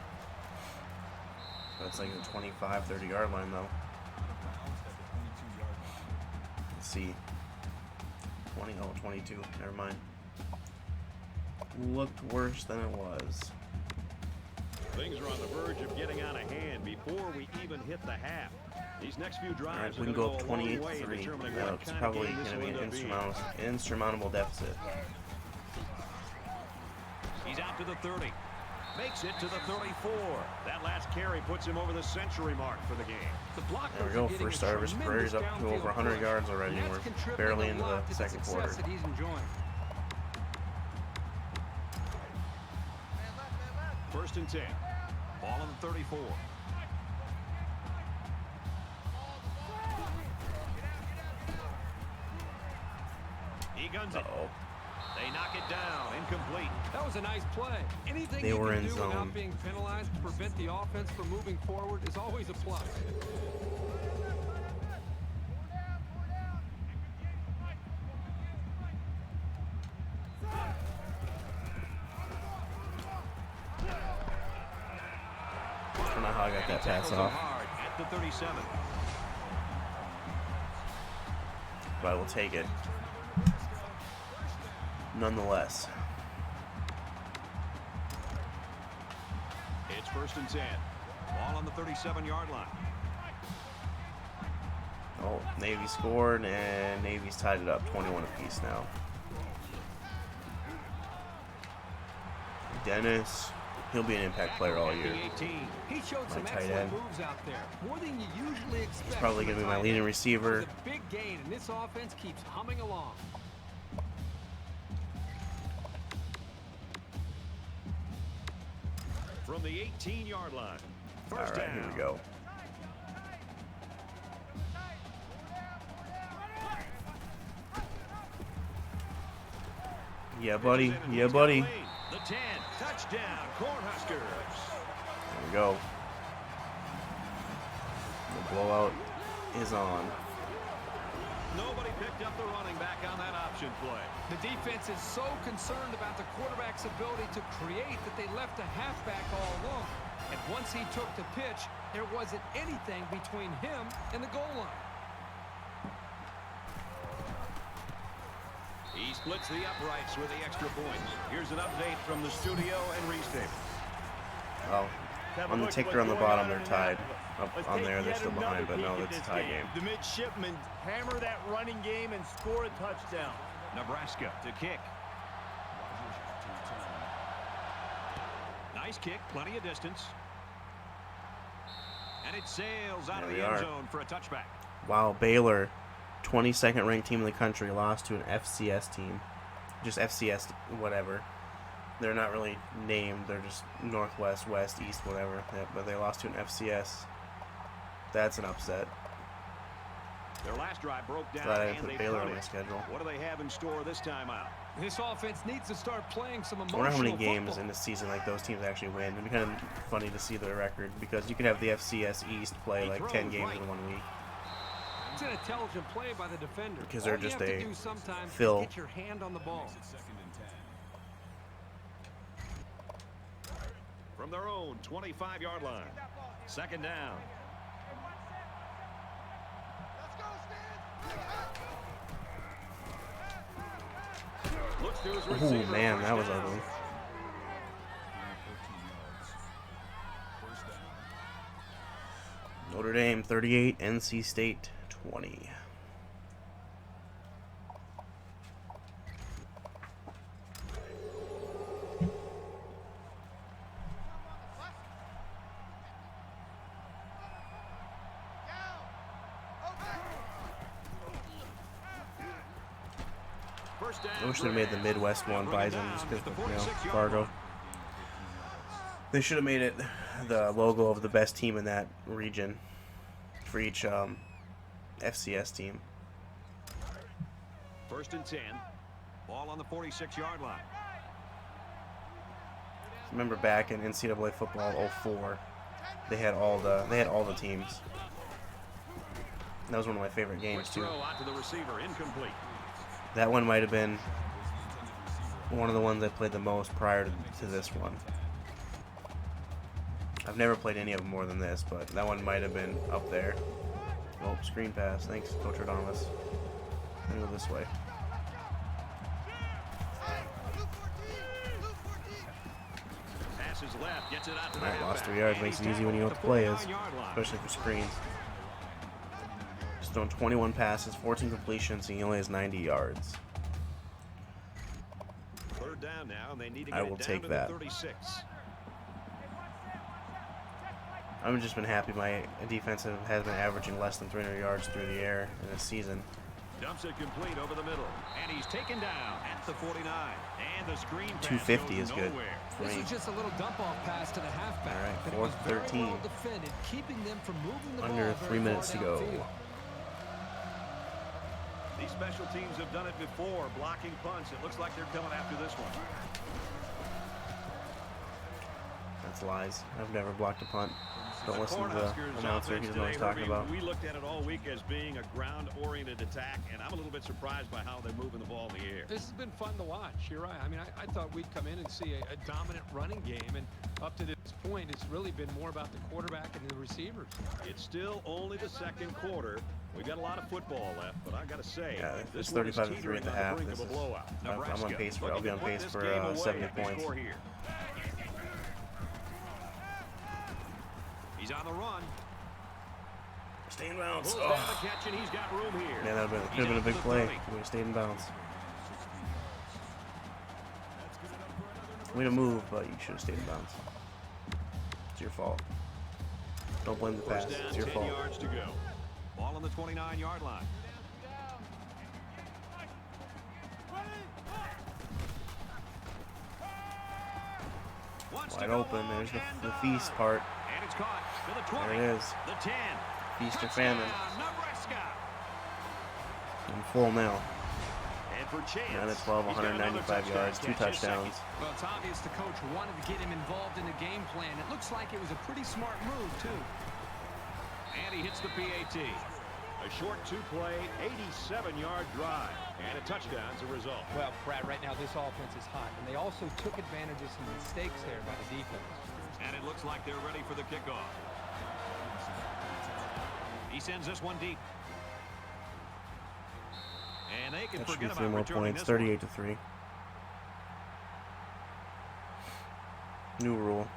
That's like the 25, 30-yard line, though. Let's see. 22. Never mind. Looked worse than it was. Things are on the verge of getting out of hand before we even hit the half. These next few drives All right, we can go up 28-3. No, it's probably going to be an insurmountable deficit. He's out to the 30. Makes it to the 34. That last carry puts him over the century mark for the game. There we go. First start of his career. He's up to over 100 yards already. We're barely into the 2nd quarter. First and 10. Ball on the 34. He guns it. They knock it down. Incomplete. That was a nice play. Anything They were you can in do zone without being penalized to prevent the offense from moving forward is always a plus. I don't know how I got that pass off. At the 37. But I will take it. Nonetheless. It's first and 10. Ball on the 37-yard line. Oh, Navy scored, and Navy's tied it up 21 apiece now. Dennis, he'll be an impact player all year. He showed some tight excellent end. moves out there. More than you usually expect. He's probably going to be my leading receiver. It's a big gain, and this offense keeps humming along. From the 18-yard line. All First right, down. here we go. Yeah, buddy. Yeah, buddy. The 10. Touchdown, Cornhuskers. There we go. The blowout is on. Nobody picked up the running back on that option play. The defense is so concerned about the quarterback's ability to create that they left a halfback all alone. And once he took the pitch, there wasn't anything between him and the goal line. He splits the uprights with the extra point. Here's an update from the studio and Reese. Well, on the ticker on the bottom, they're tied. Up on there, they're still behind, but no, it's a tie game. The midshipmen hammer that running game and score a touchdown. Nebraska to kick. Nice kick, plenty of distance. And it sails out There of we the end are. zone for a touchback. Wow, Baylor 22nd ranked team in the country lost to an FCS team. Just FCS, whatever. They're not really named. They're just Northwest, West, East, whatever. Yeah, but they lost to an FCS. That's an upset. Their last drive broke down. Glad I didn't put Baylor on my schedule. What do they have in store this time out? This offense needs to start playing some I emotional wonder how many games football. in this season like those teams actually win. It'd be kind of funny to see their record because you could have the FCS East play like 10 games in 1 week. It's an intelligent play by the defender. Because they're All you just have to a do sometimes is fill. get your hand on the ball. From their own 25-yard line. Second down. Oh man, that was ugly. Notre Dame 38, NC State 20. I wish they made the Midwest one Bison just because of, Fargo. They should have made it the logo of the best team in that region for each FCS team. 1st and 10. Ball on the 46-yard line. Remember back in NCAA football 04, they had all the teams. That was one of my favorite games too. That one might have been one of the ones I played the most prior to this one. I've never played any of them more than this, but that one might have been up there. Oh, screen pass. Thanks, Coach O'Donovan. Let me go this way. Alright, lost 3 yards. Makes it easy when you know what the play is, especially for screens. He's thrown 21 passes, 14 completions, and he only has 90 yards. Third down now, and they need to I will take that. 36. I've just been happy my defense has been averaging less than 300 yards through the air in a season. Dumps it complete over the middle, and he's taken down at the 49. And the screen pass 250 goes is good. nowhere. This is just a little dump-off pass to the halfback. All right, but it was 4th, very 13. well defended, keeping them from moving the Under ball 3 very minutes to far go. downfield. These special teams have done it before, blocking punts. It looks like they're coming after this one. That's lies. I've never blocked a punt. Don't listen to the announcer. He doesn't know what he's talking about. We looked at it all week as being a ground-oriented attack, and I'm a little bit surprised by how they're moving the ball in the air. This has been fun to watch. You're right. I mean, I thought we'd come in and see a dominant running game, and up to this point, it's really been more about the quarterback and the receivers. It's still only the second quarter. We got a lot of football left, but I got to say, Yeah, this it's 35-3 at the half. This This is is, I'm on Nebraska pace for. I'll looking be on to put pace this for game away 70 if they points. score here. He's on the run. Stay in bounds. Pulls down the catch, and he's got room here. Yeah, that could have been a big play. He would have stayed in bounds. Way to move, but you should have stayed in bounds. It's your fault. Don't blame the pass. First down, It's your 10 fault. yards to go. Ball on the 29-yard line. Wide open. There's the feast part. And it's caught to the 20. There it is. The 10. Feast or famine. Nebraska. I'm full now. And for Chance, 9 to 12, 195 yards, 2 touchdowns. Well, it's obvious the coach wanted to get him involved in the game plan. It looks like it was a pretty smart move, too. And he hits the PAT. A short two-play, 87-yard drive. And a touchdown as a result. Well, Brad, right now this offense is hot, and they also took advantage of some mistakes there by the defense. And it looks like they're ready for the kickoff. He sends this one deep. And they can That should be forget 3 about more returning points. this one. 38-3. New rule.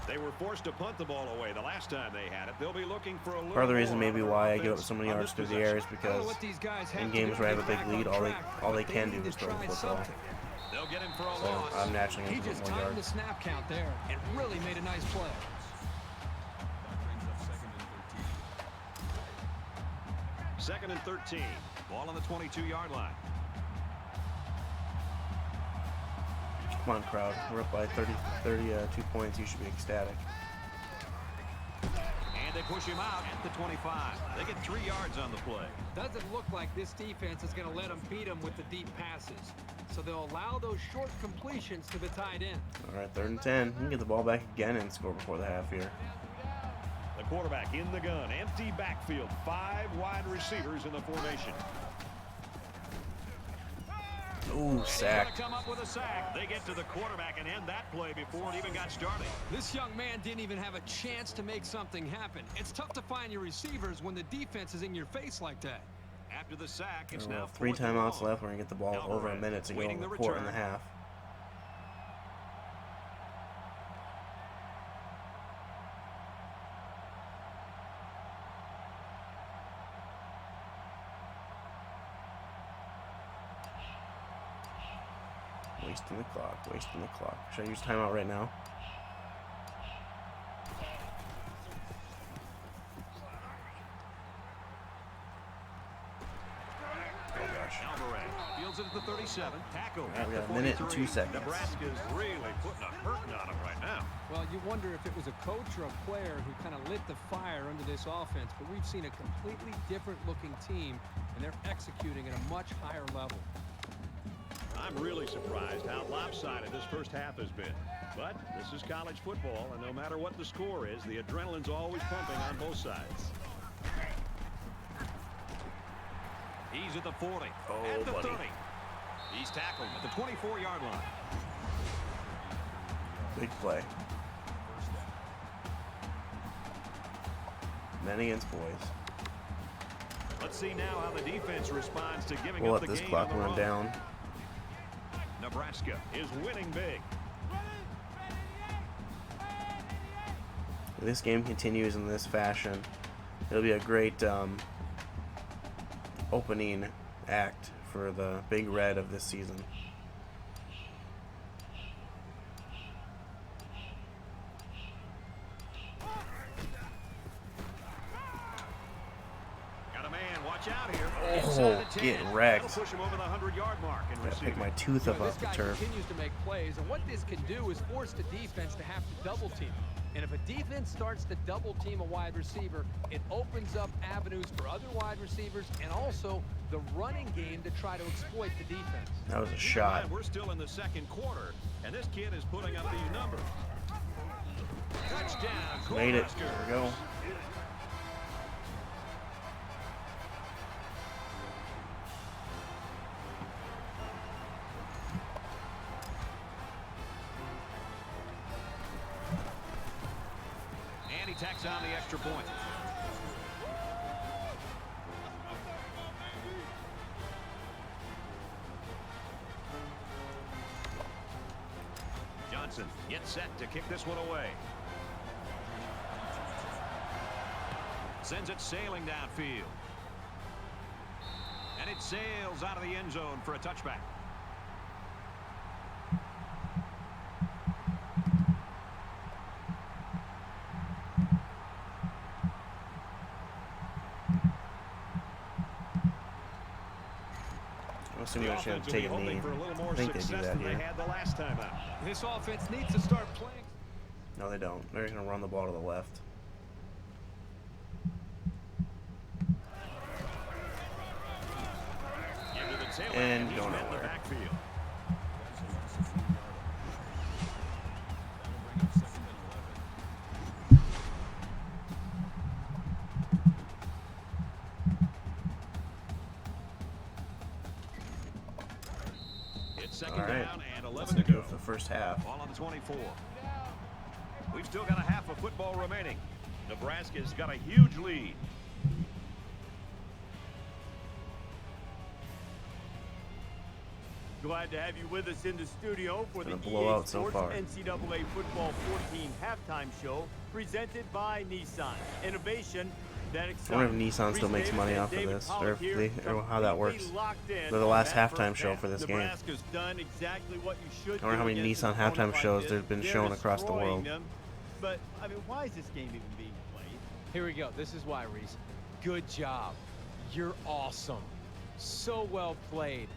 They were forced to punt the ball away the last time they had it. They'll be looking for a little Part of the reason more maybe on why I offense give up so many on yards this through the air is possession. because in games where I have a big lead, all they can do is throw the football. They'll get him for a So loss. I'm naturally He going to just put more timed the yards. snap count there and really made a nice play. 2nd and 13. Ball on the 22-yard line. Come on, crowd. We're up by 32 points. You should be ecstatic. And they push him out at the 25. They get 3 yards on the play. Doesn't look like this defense is going to let them beat them with the deep passes. So they'll allow those short completions to the tight end. All right, 3rd and 10. We can get the ball back again and score before the half here. The quarterback in the gun. Empty backfield. 5 wide receivers in the formation. Ooh, sack. Come up with a sack. They get to the quarterback and end that play before it even got started. This young man didn't even have a chance to make something happen. It's tough to find your receivers when the defense is in your face like that. After the sack, it's We'll now have 3 timeouts left. We're going to get the ball over a minute to go in the quarter and a half. Wasting the clock, wasting the clock. Should I use timeout right now? Oh gosh. Alvarez fields it at the 37. Tackle. All right, we got a minute and 2 seconds. Nebraska's really putting a hurting on them right now. Well, you wonder if it was a coach or a player who kind of lit the fire under this offense, but we've seen a completely different looking team, and they're executing at a much higher level. I'm really surprised how lopsided this first half has been. But this is college football, and no matter what the score is, the adrenaline's always pumping on both sides. He's at the 40. Oh, at the buddy. 30. He's tackled at the 24-yard line. Big play. Men against boys. Let's see now how the defense responds to giving We'll up let the this game clock on the run run. down. Nebraska is winning big. If this game continues in this fashion, it'll be a great opening act for the Big Red of this season. Got a man, watch out here. Oh, getting wrecked. That'll push him over the 100-yard mark and Gotta pick receive. my tooth up This off the guy turf. continues to make plays, and what this can do is force the defense to have to double team. And if a defense starts to double team a wide receiver, it opens up avenues for other wide receivers and also the running game to try to exploit the defense. That was a Keep in shot. mind, we're still in the second quarter, and this kid is putting up these numbers. Touchdown. Made it. Cornhuskers. There we go. And he tacks on the extra point. Johnson gets set to kick this one away. Sends it sailing downfield. And it sails out of the end zone for a touchback. I'm assuming The I should offense will take be a knee. hoping for a little more I think they do success that than they here. had the last time out. This offense needs to start playing. No, they don't. They're going to run the ball to the left. Give to the tail And end. He's going met in the nowhere. backfield. It's second All right. down and That's 11 going to to do go. it for the first half. Ball on the 24. We've still got a half of football remaining. Nebraska's got a huge lead. Glad to have you with us in the studio for the It's been a blowout EA so Sports far. NCAA Football 14 halftime show presented by Nissan. Innovation that I wonder if Nissan still makes money off of this, or if they, or how that works. They're the last halftime show for this game. Nebraska's done exactly what you should I wonder how do many against Nissan an opponent halftime like shows this. there's been They're shown across the destroying world. them. But, I mean, why is this game even being played? Here we go. This is why, Reese. Good job. You're awesome. So well played.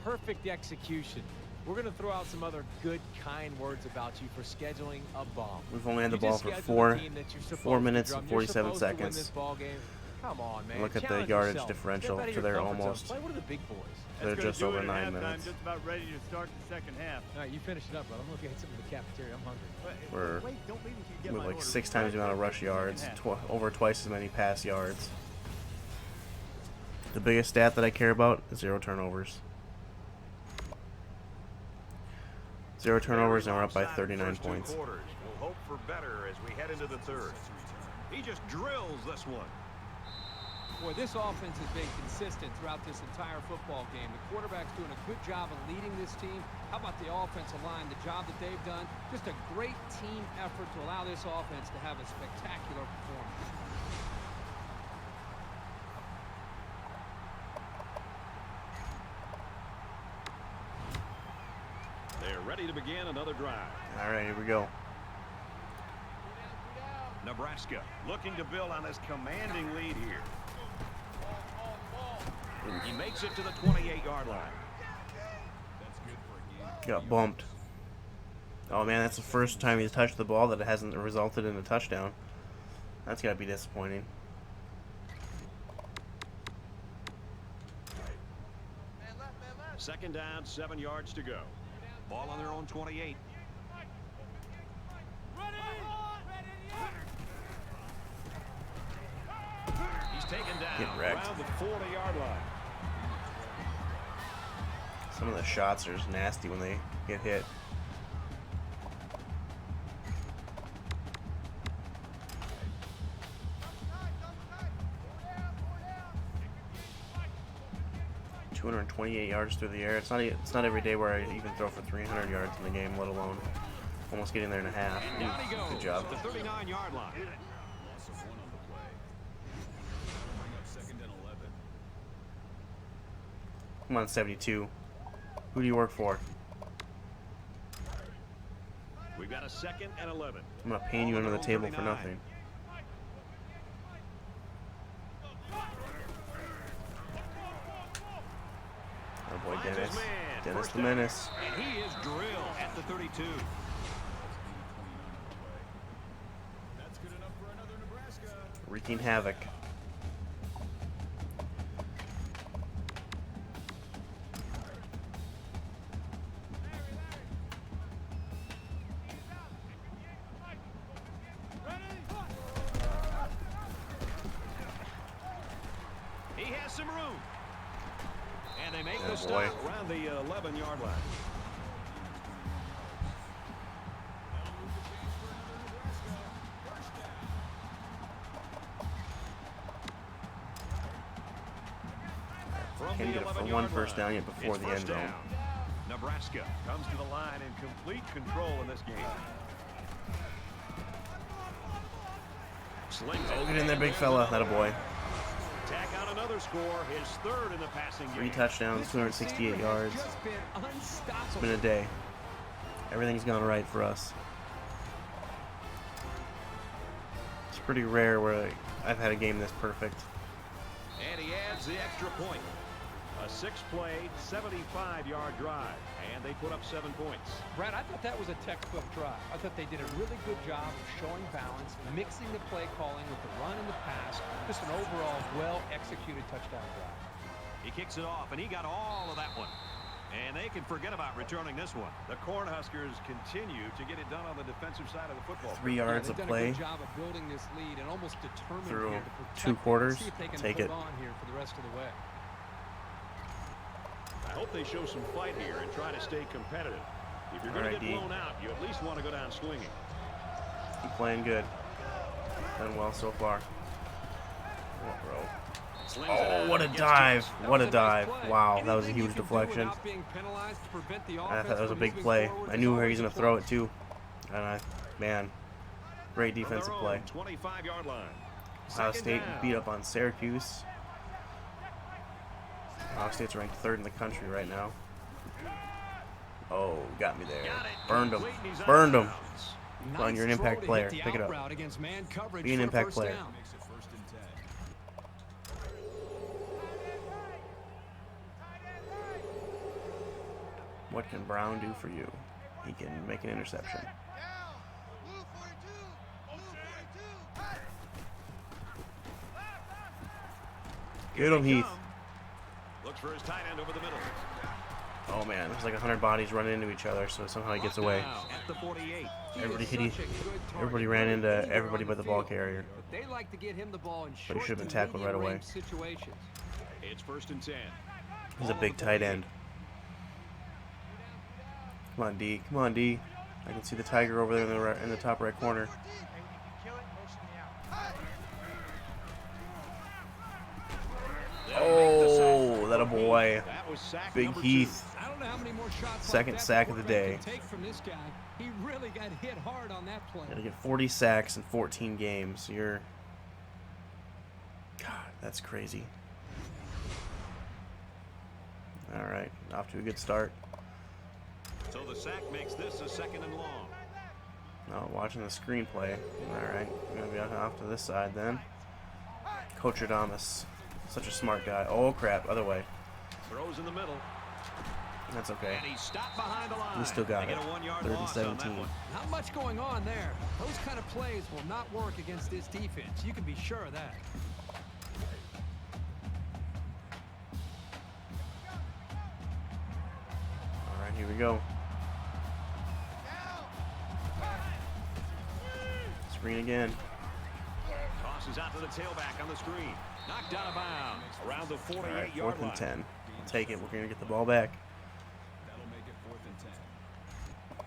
Perfect execution. We're going to throw out some other good, kind words about you for scheduling a bomb. We've only had the ball for 4 minutes and 47 seconds. Come on, man. Look at the yardage differential to their almost. Play one of the big boys. They're just over 9 minutes. Just about ready to start the second half. All right, you finish it up, bro. I'm going to get something in the cafeteria. I'm hungry. We're Don't leave until you get with my like order. 6 times the amount of rush yards, over twice as many pass yards. The biggest stat that I care about is 0 turnovers. 0 turnovers, and we're up by 39 points. We'll hope for better as we head into the third. He just drills this one. Boy, this offense has been consistent throughout this entire football game. The quarterback's doing a good job of leading this team. How about the offensive line, the job that they've done? Just a great team effort to allow this offense to have a spectacular performance. They're ready to begin another drive. All right, here we go. Nebraska looking to build on this commanding lead here. He makes it to the 28-yard line. Got bumped. Oh man, that's the first time he's touched the ball that it hasn't resulted in a touchdown. That's gotta be disappointing. Second down, 7 yards to go. Ball on their own 28. He's taken down around the 40-yard line. Some of the shots are just nasty when they get hit. .228 yards through the air. It's not every day where I even throw for 300 yards in the game, let alone almost getting there in a half. Good job. The 39-yard line. Come on, 72. Who do you work for? We've got a 2nd and 11. I'm not paying you under the table for nothing. Oh boy, Dennis. Dennis the Menace. And he is drilled at the 32. Wreaking havoc. He has some room. And they make the boy. stop around the 11-yard line. Can't get it for one first down yet before the end zone. Nebraska comes to the line in complete control in this game. Oh, get in there, big fella. That a boy. Tack on another score, his 3rd in the passing game. 3 touchdowns, 268 yards. It's been a day. Everything's gone right for us. It's pretty rare where I've had a game this perfect. And he adds the extra point. A 6-play, 75-yard drive, and they put up 7 points. Brad, I thought that was a textbook drive. I thought they did a really good job of showing balance, mixing the play calling with the run and the pass. Just an overall well-executed touchdown drive. He kicks it off, and he got all of that one. And they can forget about returning this one. The Cornhuskers continue to get it done on the defensive side of the football. 3 yards of play a good job of building this lead and almost determined through here to protect 2 quarters. see if they can Take hold it. on here for the rest of the way. I hope they show some fight here and try to stay competitive. If you're going to get blown out, you at least want to go down swinging. Keep playing good. Done well so far. Oh, what a dive. What a dive. Wow, that was a huge deflection. I thought that was a big play. I knew where he's going to throw it to. And man, great defensive play. 25-yard line. Ohio State beat up on Syracuse. Ohio State's ranked 3rd in the country right now. Oh, got me there. Burned him. Burned him. Come on, you're an impact player. Pick it up. Be an impact player. What can Brown do for you? He can make an interception. Get him, Heath. Looks for his tight end over the middle. Oh man, there's like 100 bodies running into each other, so somehow he gets away. At the 48. Everybody ran into everybody but the ball carrier. They like to get him the ball in But he short should have been to tackled right medium away. range situations. It's 1st and 10. He's a big tight end. Come on, D. Come on, D. I can see the tiger over there in the top right corner. Oh, that a boy. That was sack Big number Heath. I don't know how many more shots Second like that sack of the quarterback day. can take from this guy. He really got hit hard on that play. Gonna get 40 sacks in 14 games. God, that's crazy. All right, off to a good start. So the sack makes this a 2nd and long. Oh, watching the screenplay. All right, I'm gonna be off to this side then. Coach Adamas, such a smart guy. Oh crap, other way. Throws in the middle. That's okay. And he stopped behind the line. We still got They it. get a 1-yard 3rd and loss on that 17. one. Not much going on there. Those kind of plays will not work against this defense. You can be sure of that. All right, here we go. Screen again. Tosses out to the tailback on the screen. Knocked out of bounds around the All right, 48-yard 4th line. and 10. I'll take it. We're gonna get the ball back. That'll make it 4th and 10.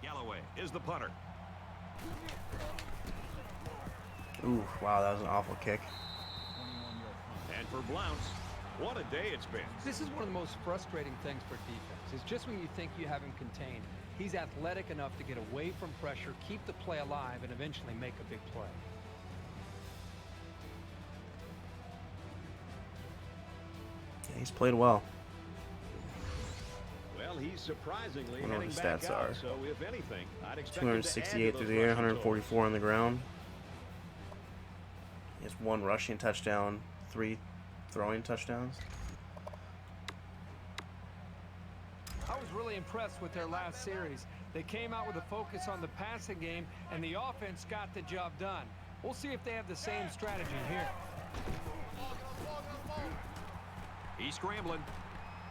Galloway is the punter. Ooh, wow, that was an awful kick. 21-yard punt. And for Blounce, what a day it's been. This is one of the most frustrating things for defense. It's just when you think you have him contained. He's athletic enough to get away from pressure, keep the play alive, and eventually make a big play. Yeah, he's played well. Well, he's surprisingly I wonder what heading his back stats out, are. so if anything, I'd expect him to add to 268 those through the air, rushing totals. 144 on the ground. He has 1 rushing touchdown, 3 throwing touchdowns. I was really impressed with their last series. They came out with a focus on the passing game, and the offense got the job done. We'll see if they have the same strategy here. He's scrambling.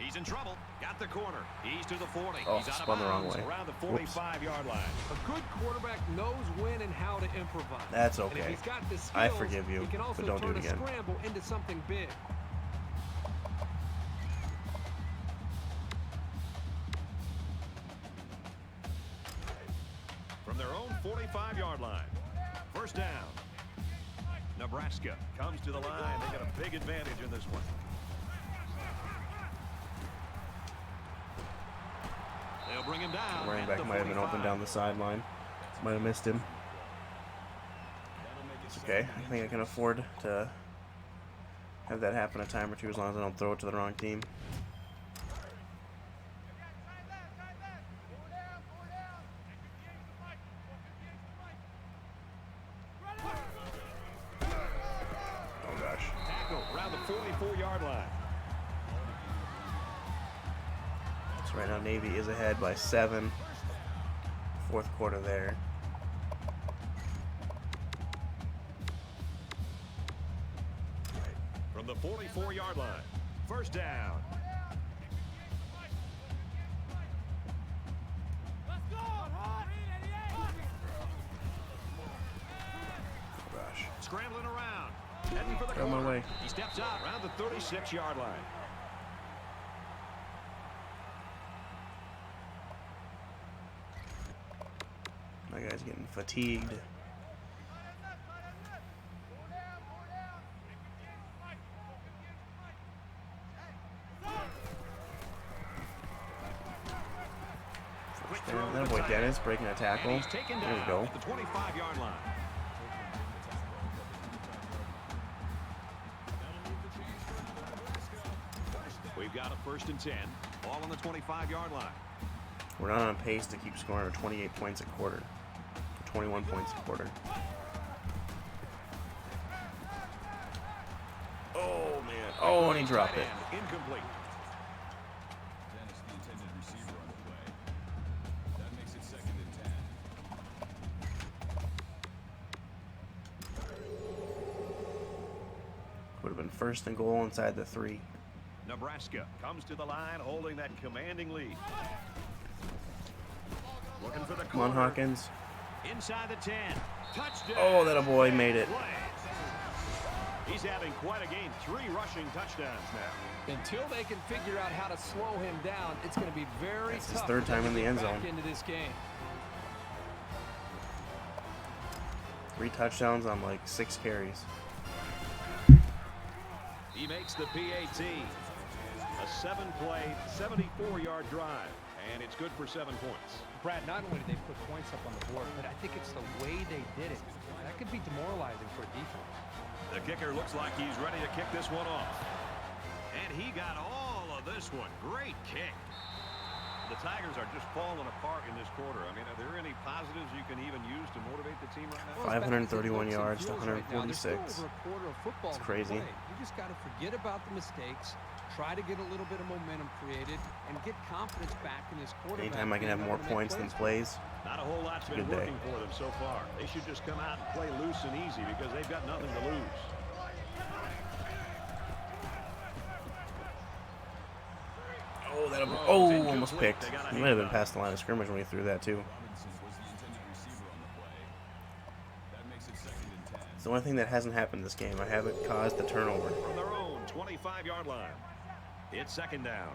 He's in trouble. Got the corner. He's to the 40. Oh, He's out of spun the wrong bounds way. around the Whoops. 45-yard line. A good quarterback knows when and how to improvise. That's And if okay. he's got the skills, I forgive you, he can also but don't do turn it again. a scramble into something big. From their own 45-yard line. 1st down. Nebraska comes to the line. They got a big advantage in this one. They'll bring him down. Running at back the might have been 45. open down the sideline. Might have missed him. It's okay. I think I can afford to have that happen a time or two as long as I don't throw it to the wrong team. Oh gosh. Tackle around the 44-yard line. So right now Navy is ahead by 7. 4th quarter there. From the 44-yard line. 1st down. Gosh. Scrambling around. Heading for the Get out of my corner. way. He steps out around the 36-yard line. My guy's getting fatigued. First down. That boy Dennis breaking a tackle. And he's taken There we down go. at the 25-yard line. We've got a 1st and 10. Ball on the 25-yard line. We're not on pace to keep scoring 28 points a quarter. 21 points a quarter. Oh, and he dropped it. Incomplete. Would have been first and goal inside the 3. Nebraska comes to the line holding that commanding lead. Looking for the Come on, corner. Hawkins. Inside the 10. Touchdown. Oh, that a boy made it. He's having quite a game. 3 rushing touchdowns now. Until they can figure out how to slow him down, it's going to be very That's tough. his 3rd time in the end zone. Back into this game. 3 touchdowns on like 6 carries. He makes the PAT. A 7-play, 74-yard drive. And it's good for 7 points. Brad, not only did they put points up on the board, but I think it's the way they did it. That could be demoralizing for a defense. The kicker looks like he's ready to kick this one off. And he got all of this one. Great kick. The Tigers are just falling apart in this quarter. I mean, are there any positives you can even use to motivate the team right now? 531 yards to Right now, 146. there's still over a quarter of football It's to crazy. play. You just got to forget about the mistakes, try to get a little bit of momentum created, and get confidence back in this quarterback. Anytime I can have more points than plays. Not a whole lot's been Good day. working for them so far. They should just come out and play loose and easy because they've got nothing to lose. Oh, that almost picked. He might have been past the line of scrimmage when he threw that too. It's the only thing that hasn't happened this game. I haven't caused the turnover. From their own 25-yard line. It's 2nd down.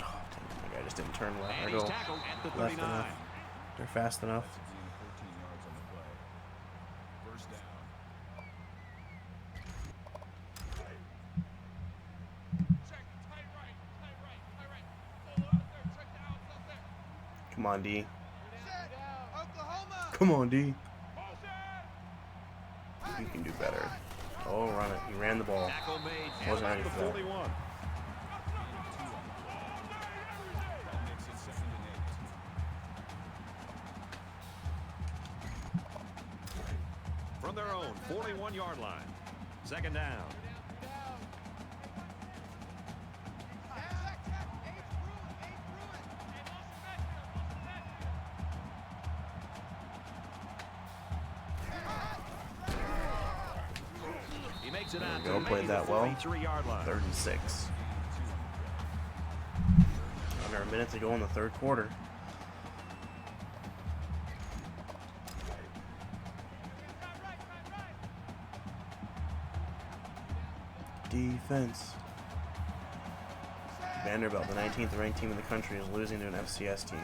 Oh, dang, my guy just didn't turn left. And Or he's go tackled at the left 39. enough. They're fast enough. Come on, D. Come on, D. You can do better. Oh, run it. He ran the ball. Tackle made. Wasn't ready the for that. 41. From their own 41-yard line. 2nd down. He makes it out There we to go. Played maybe that the well. 43-yard line. 3rd and 6. Under a minute to go in the 3rd quarter. Defense. Vanderbilt, the 19th ranked team in the country, is losing to an FCS team.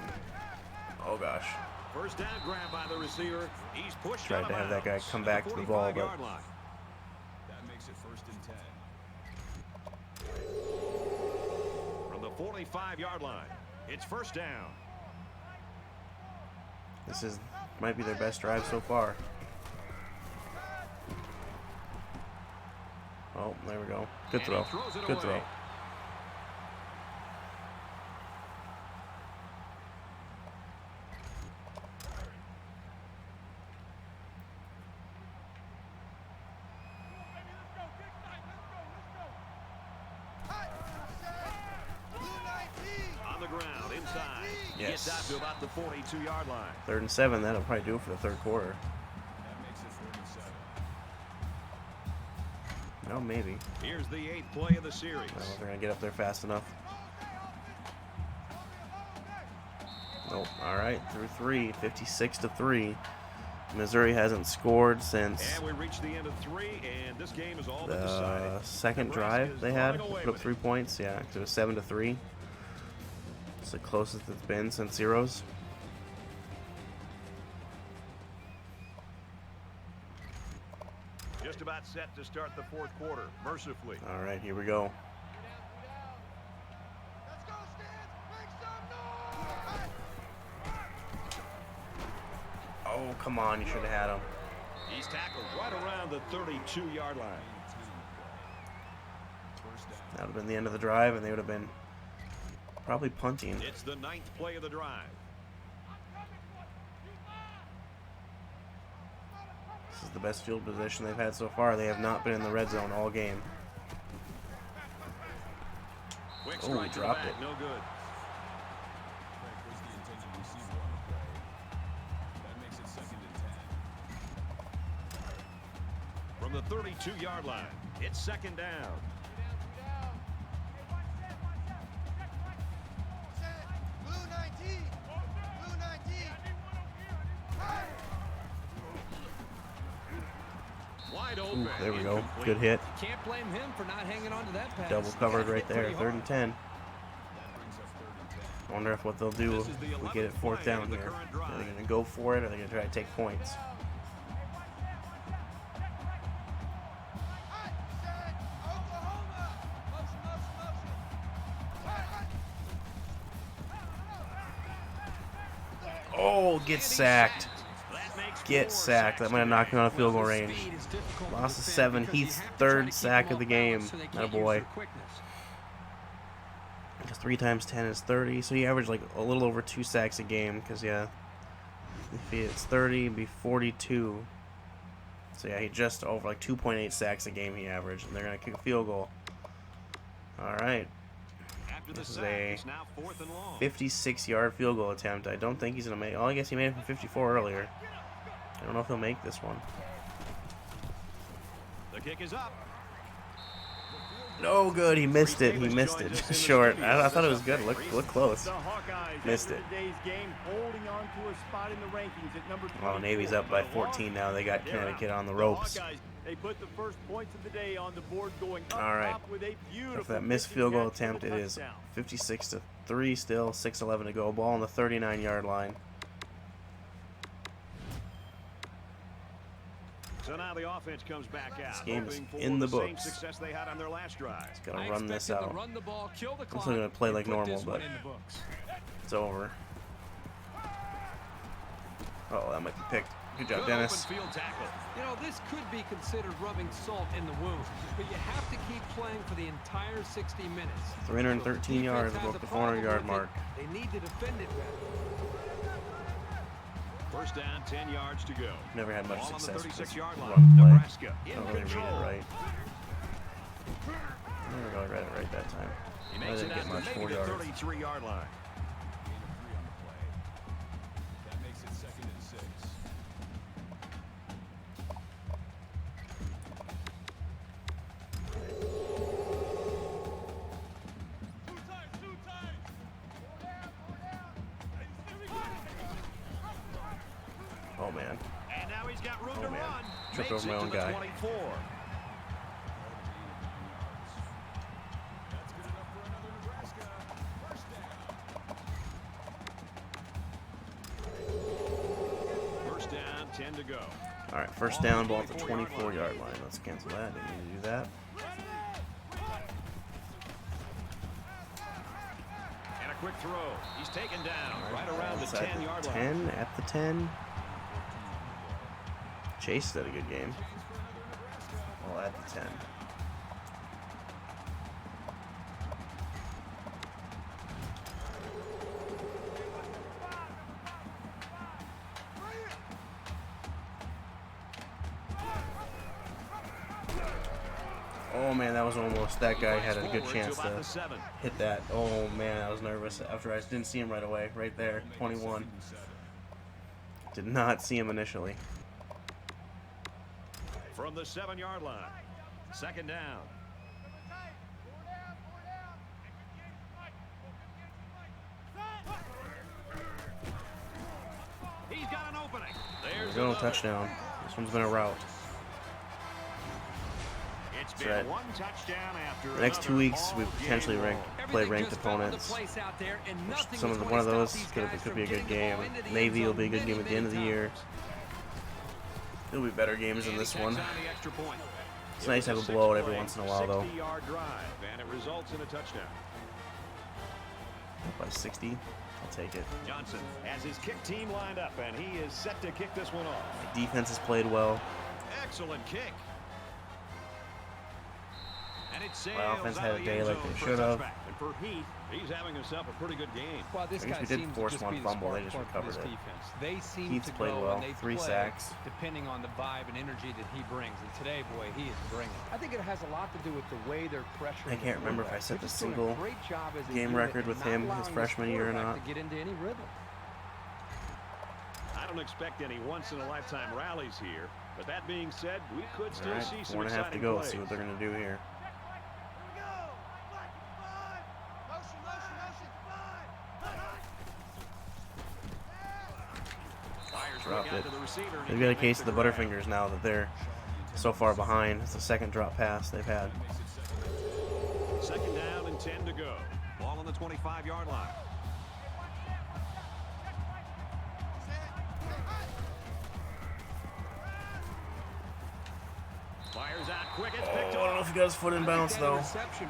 Oh gosh. First down grab by the receiver. He's pushed Tried out to of have that guy bounds come at back to the ball, but 45-yard line. That makes it 1st and 10. From the 45-yard line, it's 1st down. this might be their best drive so far. Oh, there we go. Good And throw. he throws it Good away. throw. On the ground, inside. He Yes. gets out to about the 42-yard line. 3rd and 7. That'll probably do it for the 3rd quarter. That makes it 3rd and 7. No, maybe. Here's the 8th play of the series. I don't know if they're gonna get up there fast enough. Nope. All right, through 3, 56-3. Missouri hasn't scored since And we reach the end of 3, and this game is all but decided. the second Nebraska drive is they had. running away Put up with 3 it. points. Yeah, it was 7-3. It's the closest it's been since zeros. Just about set to start the 4th quarter, mercifully. All right, here we go. Oh, come on. You should have had him. He's tackled right around the 32-yard line. That would have been the end of the drive, and they would have been probably punting. It's the 9th play of the drive. This is the best field position they've had so far. They have not been in the red zone all game. Oh, he dropped it. No good. From the 32-yard line, it's second down. Wide open. Ooh, there we go. Good hit. Can't blame him for not hanging on to that pass. Double covered right there. 3rd and 10. I wonder if what they'll do if we get it 4th down here. Are they going to go for it, or are they going to try to take points? Oh, get sacked. Get sacked. That might have knocked him out of field goal range. Lost to 7. Heath's 3rd sack of the game. Attaboy. Because 3 times 10 is 30. So he averaged like a little over 2 sacks a game. Because, yeah, if it's 30, it'd be 42. So, yeah, he just over like 2.8 sacks a game he averaged. And they're going to kick a field goal. All right. This is a 56-yard field goal attempt. I don't think he's going to make. Oh, I guess he made it from 54 earlier. I don't know if he'll make this one. The kick is up. No good. He missed it. He missed it. Short. I thought it was good. Look close. Missed it. Oh, Navy's up by 14 now. They got Connecticut on the ropes. They put the first points of the day on the board, going up Alright. with a beautiful For that missed field goal attempt, it is 56-3 still, 6:11 to go. Ball on the 39-yard line. So now the offense comes back out. This game is in the books. Success they had on their last drive. It's gonna run this out. I'm still gonna play like normal, but it's over. Oh, that might be picked. Good job, Dennis. You know, this could be considered rubbing salt in the wound, but you have to keep playing for the entire 60 minutes. 313 yards, broke the 400-yard mark. They need to defend it better. First down, 10 yards to go. Never had much success with this line. run play. Nebraska Don't really read it right. Never really read it right that time. I didn't get much. 4 yards. 33-yard line. Oh man. And now he's got room Oh to man. run. Tripped Makes over my it own to the guy. 24. First down, 10 to go. All right, first down, ball at the 24-yard line. Let's cancel that. Didn't need to do that. And a quick throw. He's taken down right around the Inside 10-yard the line. 10, at the 10. Chase did a good game. Well, at the 10. Oh man, that was almost. That guy had a good chance to hit that. Oh man, I was nervous after I didn't see him right away. Right there, 21. Did not see him initially. From the 7-yard line. Second down. He's got an opening. There's There we go, touchdown. This one's been a route. It's That's been right. one touchdown after The next 2 weeks, we potentially play ranked opponents. One of those could be a good game. Navy will be a good game at the end of the year. There'll be better games than this one. It's nice to have a blowout every once in a while, though. 60-yard drive, and it results in a touchdown. By 60, I'll take it. Johnson has his kick team lined up, and he is set to kick this one off. The defense has played well. Excellent kick. And it My offense had a day like they should have. for Heath. He's having himself a pretty good game. Well, this I guess guy we did seems force to just one be the fumble. They spark just plug for this recovered it. defense. They seem Heath's to played go well. and they 3 play sacks. depending on the vibe and energy that he brings. And today, boy, he is bringing it. I think it has a lot to do with the way they're pressuring. I can't remember if I set the They're just doing a single great job as a game unit record with not him allowing his this freshman year or quarterback not. to get into any rhythm. I don't expect any once-in-a-lifetime rallies here. But that being said, we could still All right, see some 4.5 to exciting go. plays. See what they're going to do here. Dropped it. They've got a case of the Butterfingers now that they're so far behind. It's the second drop pass they've had. Second down and 10 to go. Ball on the 25-yard line. Fires out quick. It's picked I don't know if he got his foot in bounds though.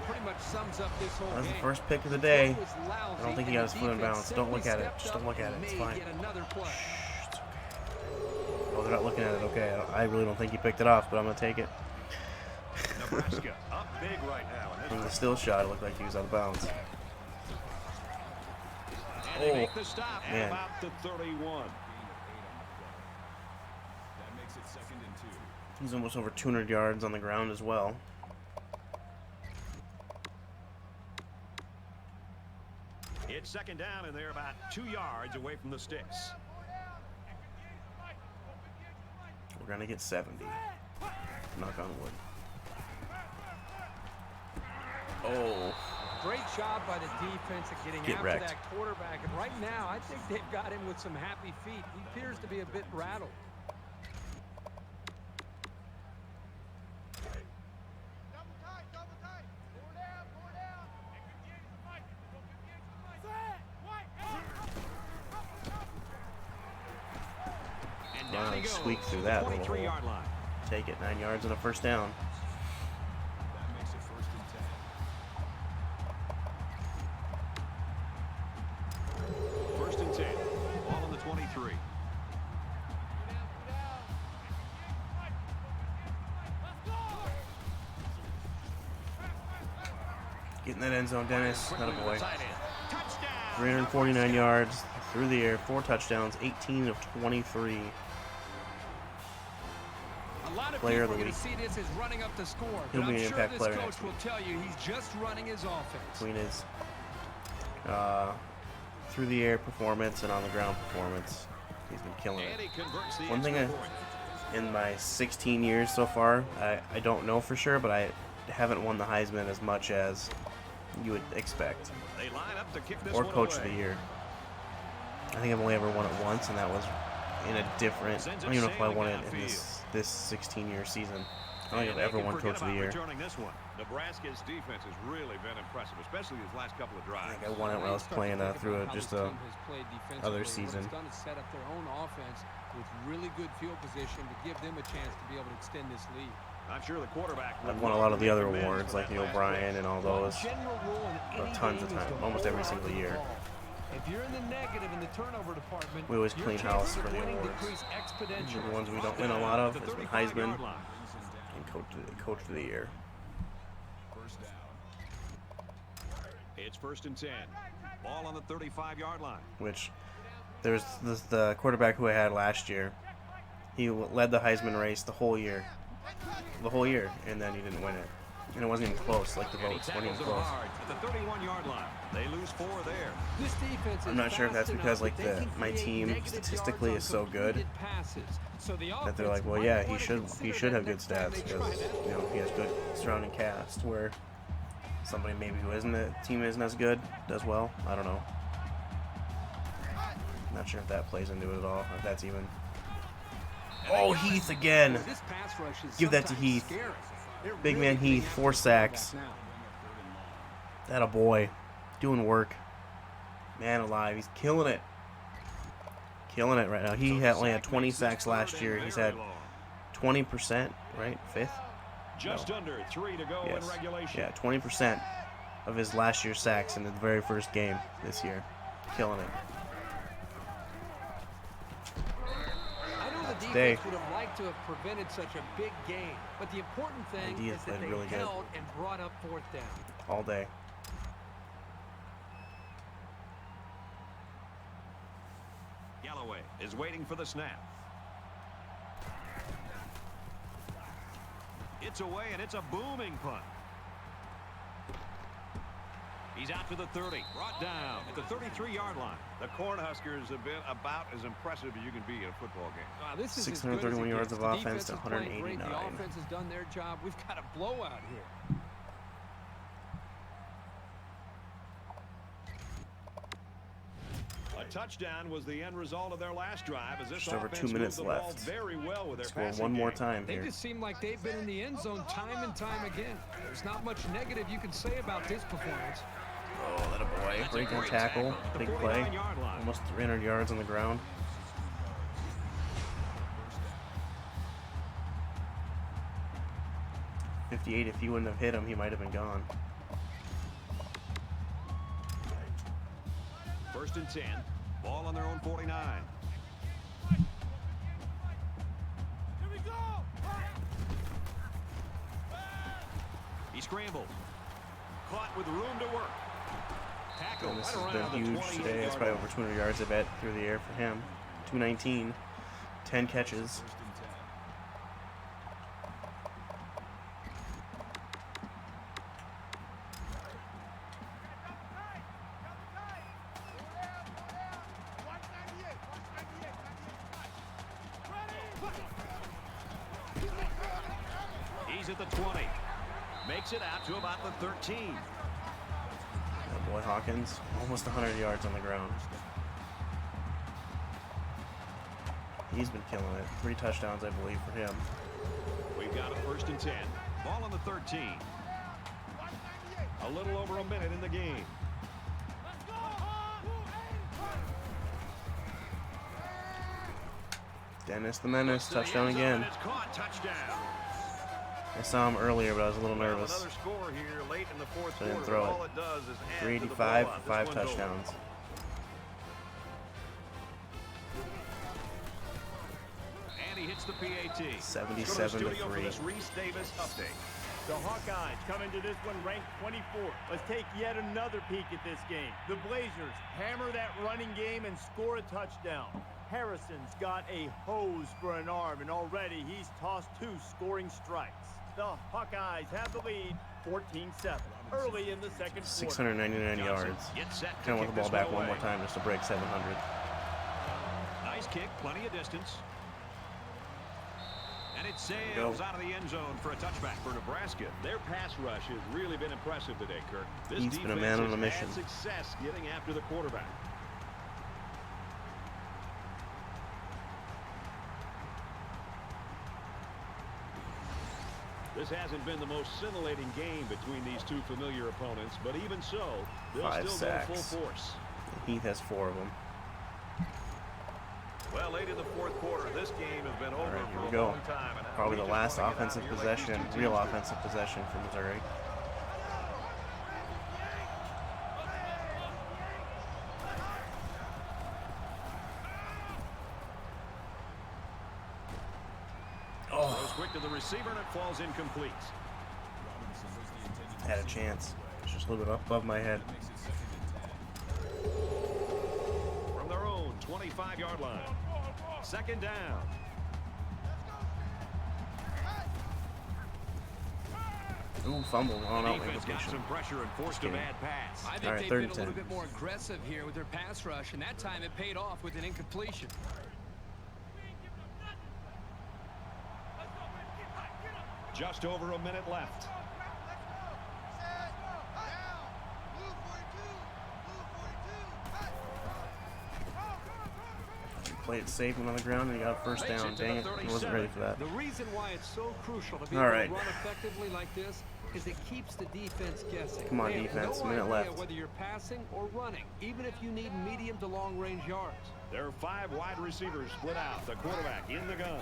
Pretty much sums up this whole That was the game. first pick of the day. I don't think he got his foot in bounds. Don't look at it. Just don't look at it. It's fine. Shh, it's okay. Oh, they're not looking at it. Okay, I really don't think he picked it off, but I'm gonna take it. Nebraska up big right now. From the still shot, it looked like he was out of bounds. And they make the stop at man. about the 31. He's almost over 200 yards on the ground as well. It's second down, and they're about 2 yards away from the sticks. We're going to get 70. Knock on wood. Oh. Great job by the defense of getting after wrecked. that quarterback. And right now, I think they've got him with some happy feet. He appears to be a bit rattled. Squeak through that little hole. 23-yard line. Take it. 9 yards and a first down. That makes it 1st and 10. 1st and 10. Ball on the 23. Get in that end zone, Dennis. Not a boy. Touchdown. 349 yards through the air. 4 touchdowns. 18 of 23. A lot of Player of people the are going to see this as running up the score. He'll but be I'm an sure impact this player coach next will week. tell you he's just running his offense. Between his through the air performance and on the ground performance, he's been killing And it. he converts the One thing extra point. in my 16 years so far, I don't know for sure, but I haven't won the Heisman as much as you would expect. They line up to kick this Or one Coach away. of the Year. I think I've only ever won it once, and that was in a different. I don't even know if I won it in this 16-year season. I don't think I've ever won Coach of the Year. Returning this one. Nebraska's defense has really been impressive, especially these last couple of I drives. think I won it when I was playing through just a other season. What it's done is set up their own offense with really good field position to give them a chance to be able to extend this lead. I'm sure the quarterback. I've won a lot of the other awards, like the O'Brien and all those, General rule in any tons of game is time, to almost every hold on single to the year. ball. If you're in the negative in the turnover department, We always your clean chances house of for the winning awards. decrease exponentially. The ones we don't win a lot of The is the 35-yard Heisman line. and Coach of the Year. 1st down. It's 1st and 10. Ball on the 35-yard line. Which there's the quarterback who I had last year. He led the Heisman race the whole year, and then he didn't win it. And it wasn't even close. Like the And he votes weren't even tackles him close. hard at the 31-yard line. They lose 4 there. This defense I'm is not sure if that's fast because enough like that they can my create team negative statistically yards is on so good completed passes. So the that they're like, offense well, might yeah, wanna he consider should that have good next time stats they because try he has good surrounding cast. Where somebody maybe who isn't a team isn't as good does well. I don't know. Not sure if that plays into it at all. If that's even. Oh, Heath again. This pass rush is Give that to sometimes Heath. scary. They're Big really man getting Heath, after 4 the sacks. quarterback now. That a boy, doing work. Man alive, he's killing it. Killing it right now. He only had 20 sacks last year. He's had 20%, right? 5th? Just under 3 to go Yes. in regulation. Yeah, 20% of his last year's sacks in the very first game this year. Killing it. I know the Today. defense would have liked to have prevented such a big game, but the important thing Diaz is that played they really good. held and brought up 4th down. All day. Galloway is waiting for the snap. It's away, and it's a booming punt. He's out to the 30, brought down at the 33-yard line. The Cornhuskers have been about as impressive as you can be in a football game. This is 631 yards of offense to 189. The offense has done their job. We've got a blowout here. A touchdown was the end result of their last drive, as this Just over offense 2 minutes moved the ball left. very well with their Score passing one more game. time They here. just seem like they've been in the end zone time and time again. There's not much negative you can say about this performance. Oh, that a boy. Breaking tackle. Big play. Almost 300 yards on the ground. .58, if he wouldn't have hit him, he might have been gone. 1st and 10. Ball on their own 49. He scrambled. Caught with room to work. Tackle And this right has around been the huge today. It's 28-yard probably line. over 200 yards, I bet, through the air for him. 219. 10 catches. He's at the 20. Makes it out to about the 13. Oh boy, Hawkins. Almost 100 yards on the ground. He's been killing it. 3 touchdowns, I believe, for him. We've got a 1st and 10. Ball on the 13. A little over a minute in the game. Dennis the Menace, touchdown End zone, again. and it's caught. Touchdown. I saw him earlier, but I was a little Well, nervous. another score here late in the fourth So I didn't quarter. throw All it. it does is add to the 385 blowout. for 5 This one's over. touchdowns. And he hits the PAT. 77 to 3. This Reese Davis update. The Hawkeyes come into this one ranked 24th. Let's take yet another peek at this game. The Blazers hammer that running game and score a touchdown. Harrison's got a hose for an arm, and already he's tossed 2 scoring strikes. The Hawkeyes have the lead 14-7 early in the second quarter. 699 yards. Gets set to Kind of want kick the ball this back one one more away. time just to break 700. Nice kick, plenty of distance. And it Go. sails out of the end zone for a touchback for Nebraska. Their pass rush has really been impressive today, Kirk. This He's been a defense man on has a mission. had success getting after the quarterback. This hasn't been the most scintillating game between these two familiar opponents, but even so, they'll 5 still go sacks. full force. Heath has 4 of them. Well, late in the fourth quarter, this game has been over All right, here for we a go. long time. And Probably we the just last wanna get out offensive here like possession, these two teams real do. offensive possession for Missouri. Goes quick to the receiver, and it falls incomplete. Had a chance. It's just a little bit up above my head. From their own 25-yard line. 2nd down. Ooh, fumble. Oh no, Defense got incompletion. some pressure and forced a kidding. bad pass. I think All right, they've 3rd been and a little 10. bit more aggressive here with their pass rush, and that time it paid off with an incompletion. Just over a minute left. He played it safe, went on the ground, and he got a first Makes down. it to Dang the it, I 37. wasn't ready for that. The reason why it's so crucial to be All able right. to run effectively like this is it keeps the defense guessing. Come on, They have defense, no minute idea left. whether you're passing or running, even if you need medium to long range yards. There are 5 wide receivers split out. The quarterback in the gun.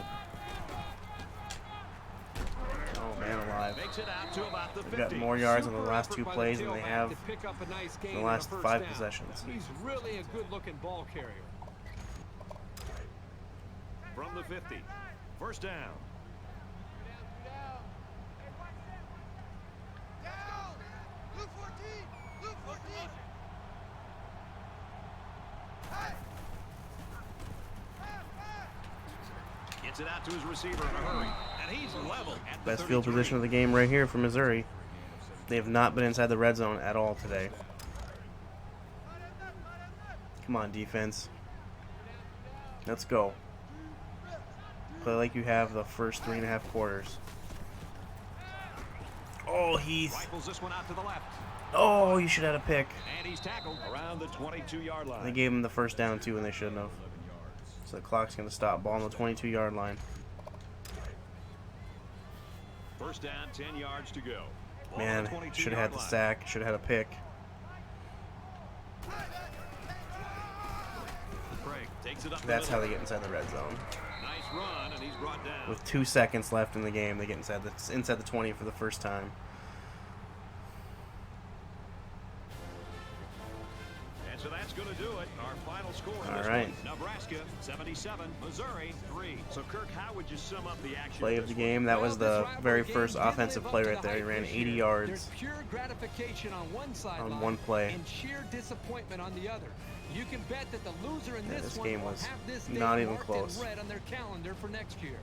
Oh man, alive. Makes it out to about the They've got 50. more yards on the Super last effort 2 by the plays than they tailback have to pick up a nice gain the and a last first 5 down. possessions. He's really a good-looking ball carrier. From the 50. 1st down. Gets it out to his receiver in a hurry. And he's level at the Best field 33. position of the game right here for Missouri. They have not been inside the red zone at all today. Come on, defense. Let's go. Play like you have the first 3.5 quarters. Oh, Heath. Rifles this one out to the left. Oh, you should have had a pick. And he's tackled around the 22-yard line. They gave him the first down, too, when they shouldn't have. So the clock's going to stop. Ball on the 22-yard line. First down, 10 yards to go. Ball on Man, the 22-yard should have had the line. sack. Should have had a pick. Craig takes it up the That's how middle. they get inside the red zone. Nice run, and he's brought down. With 2 seconds left in the game, they get inside the 20 for the first time. And so that's going to do it. Our final score in All this right. one, Nebraska 77, Missouri 3. So Kirk, how would you sum up the action? Play of the game. That was the very first offensive play right there. He ran 80 yards There's pure gratification on one sideline on one play. and sheer disappointment on the other. You can bet that the loser in Yeah, this this one game will was have this not day even marked close. in red on their calendar for next year.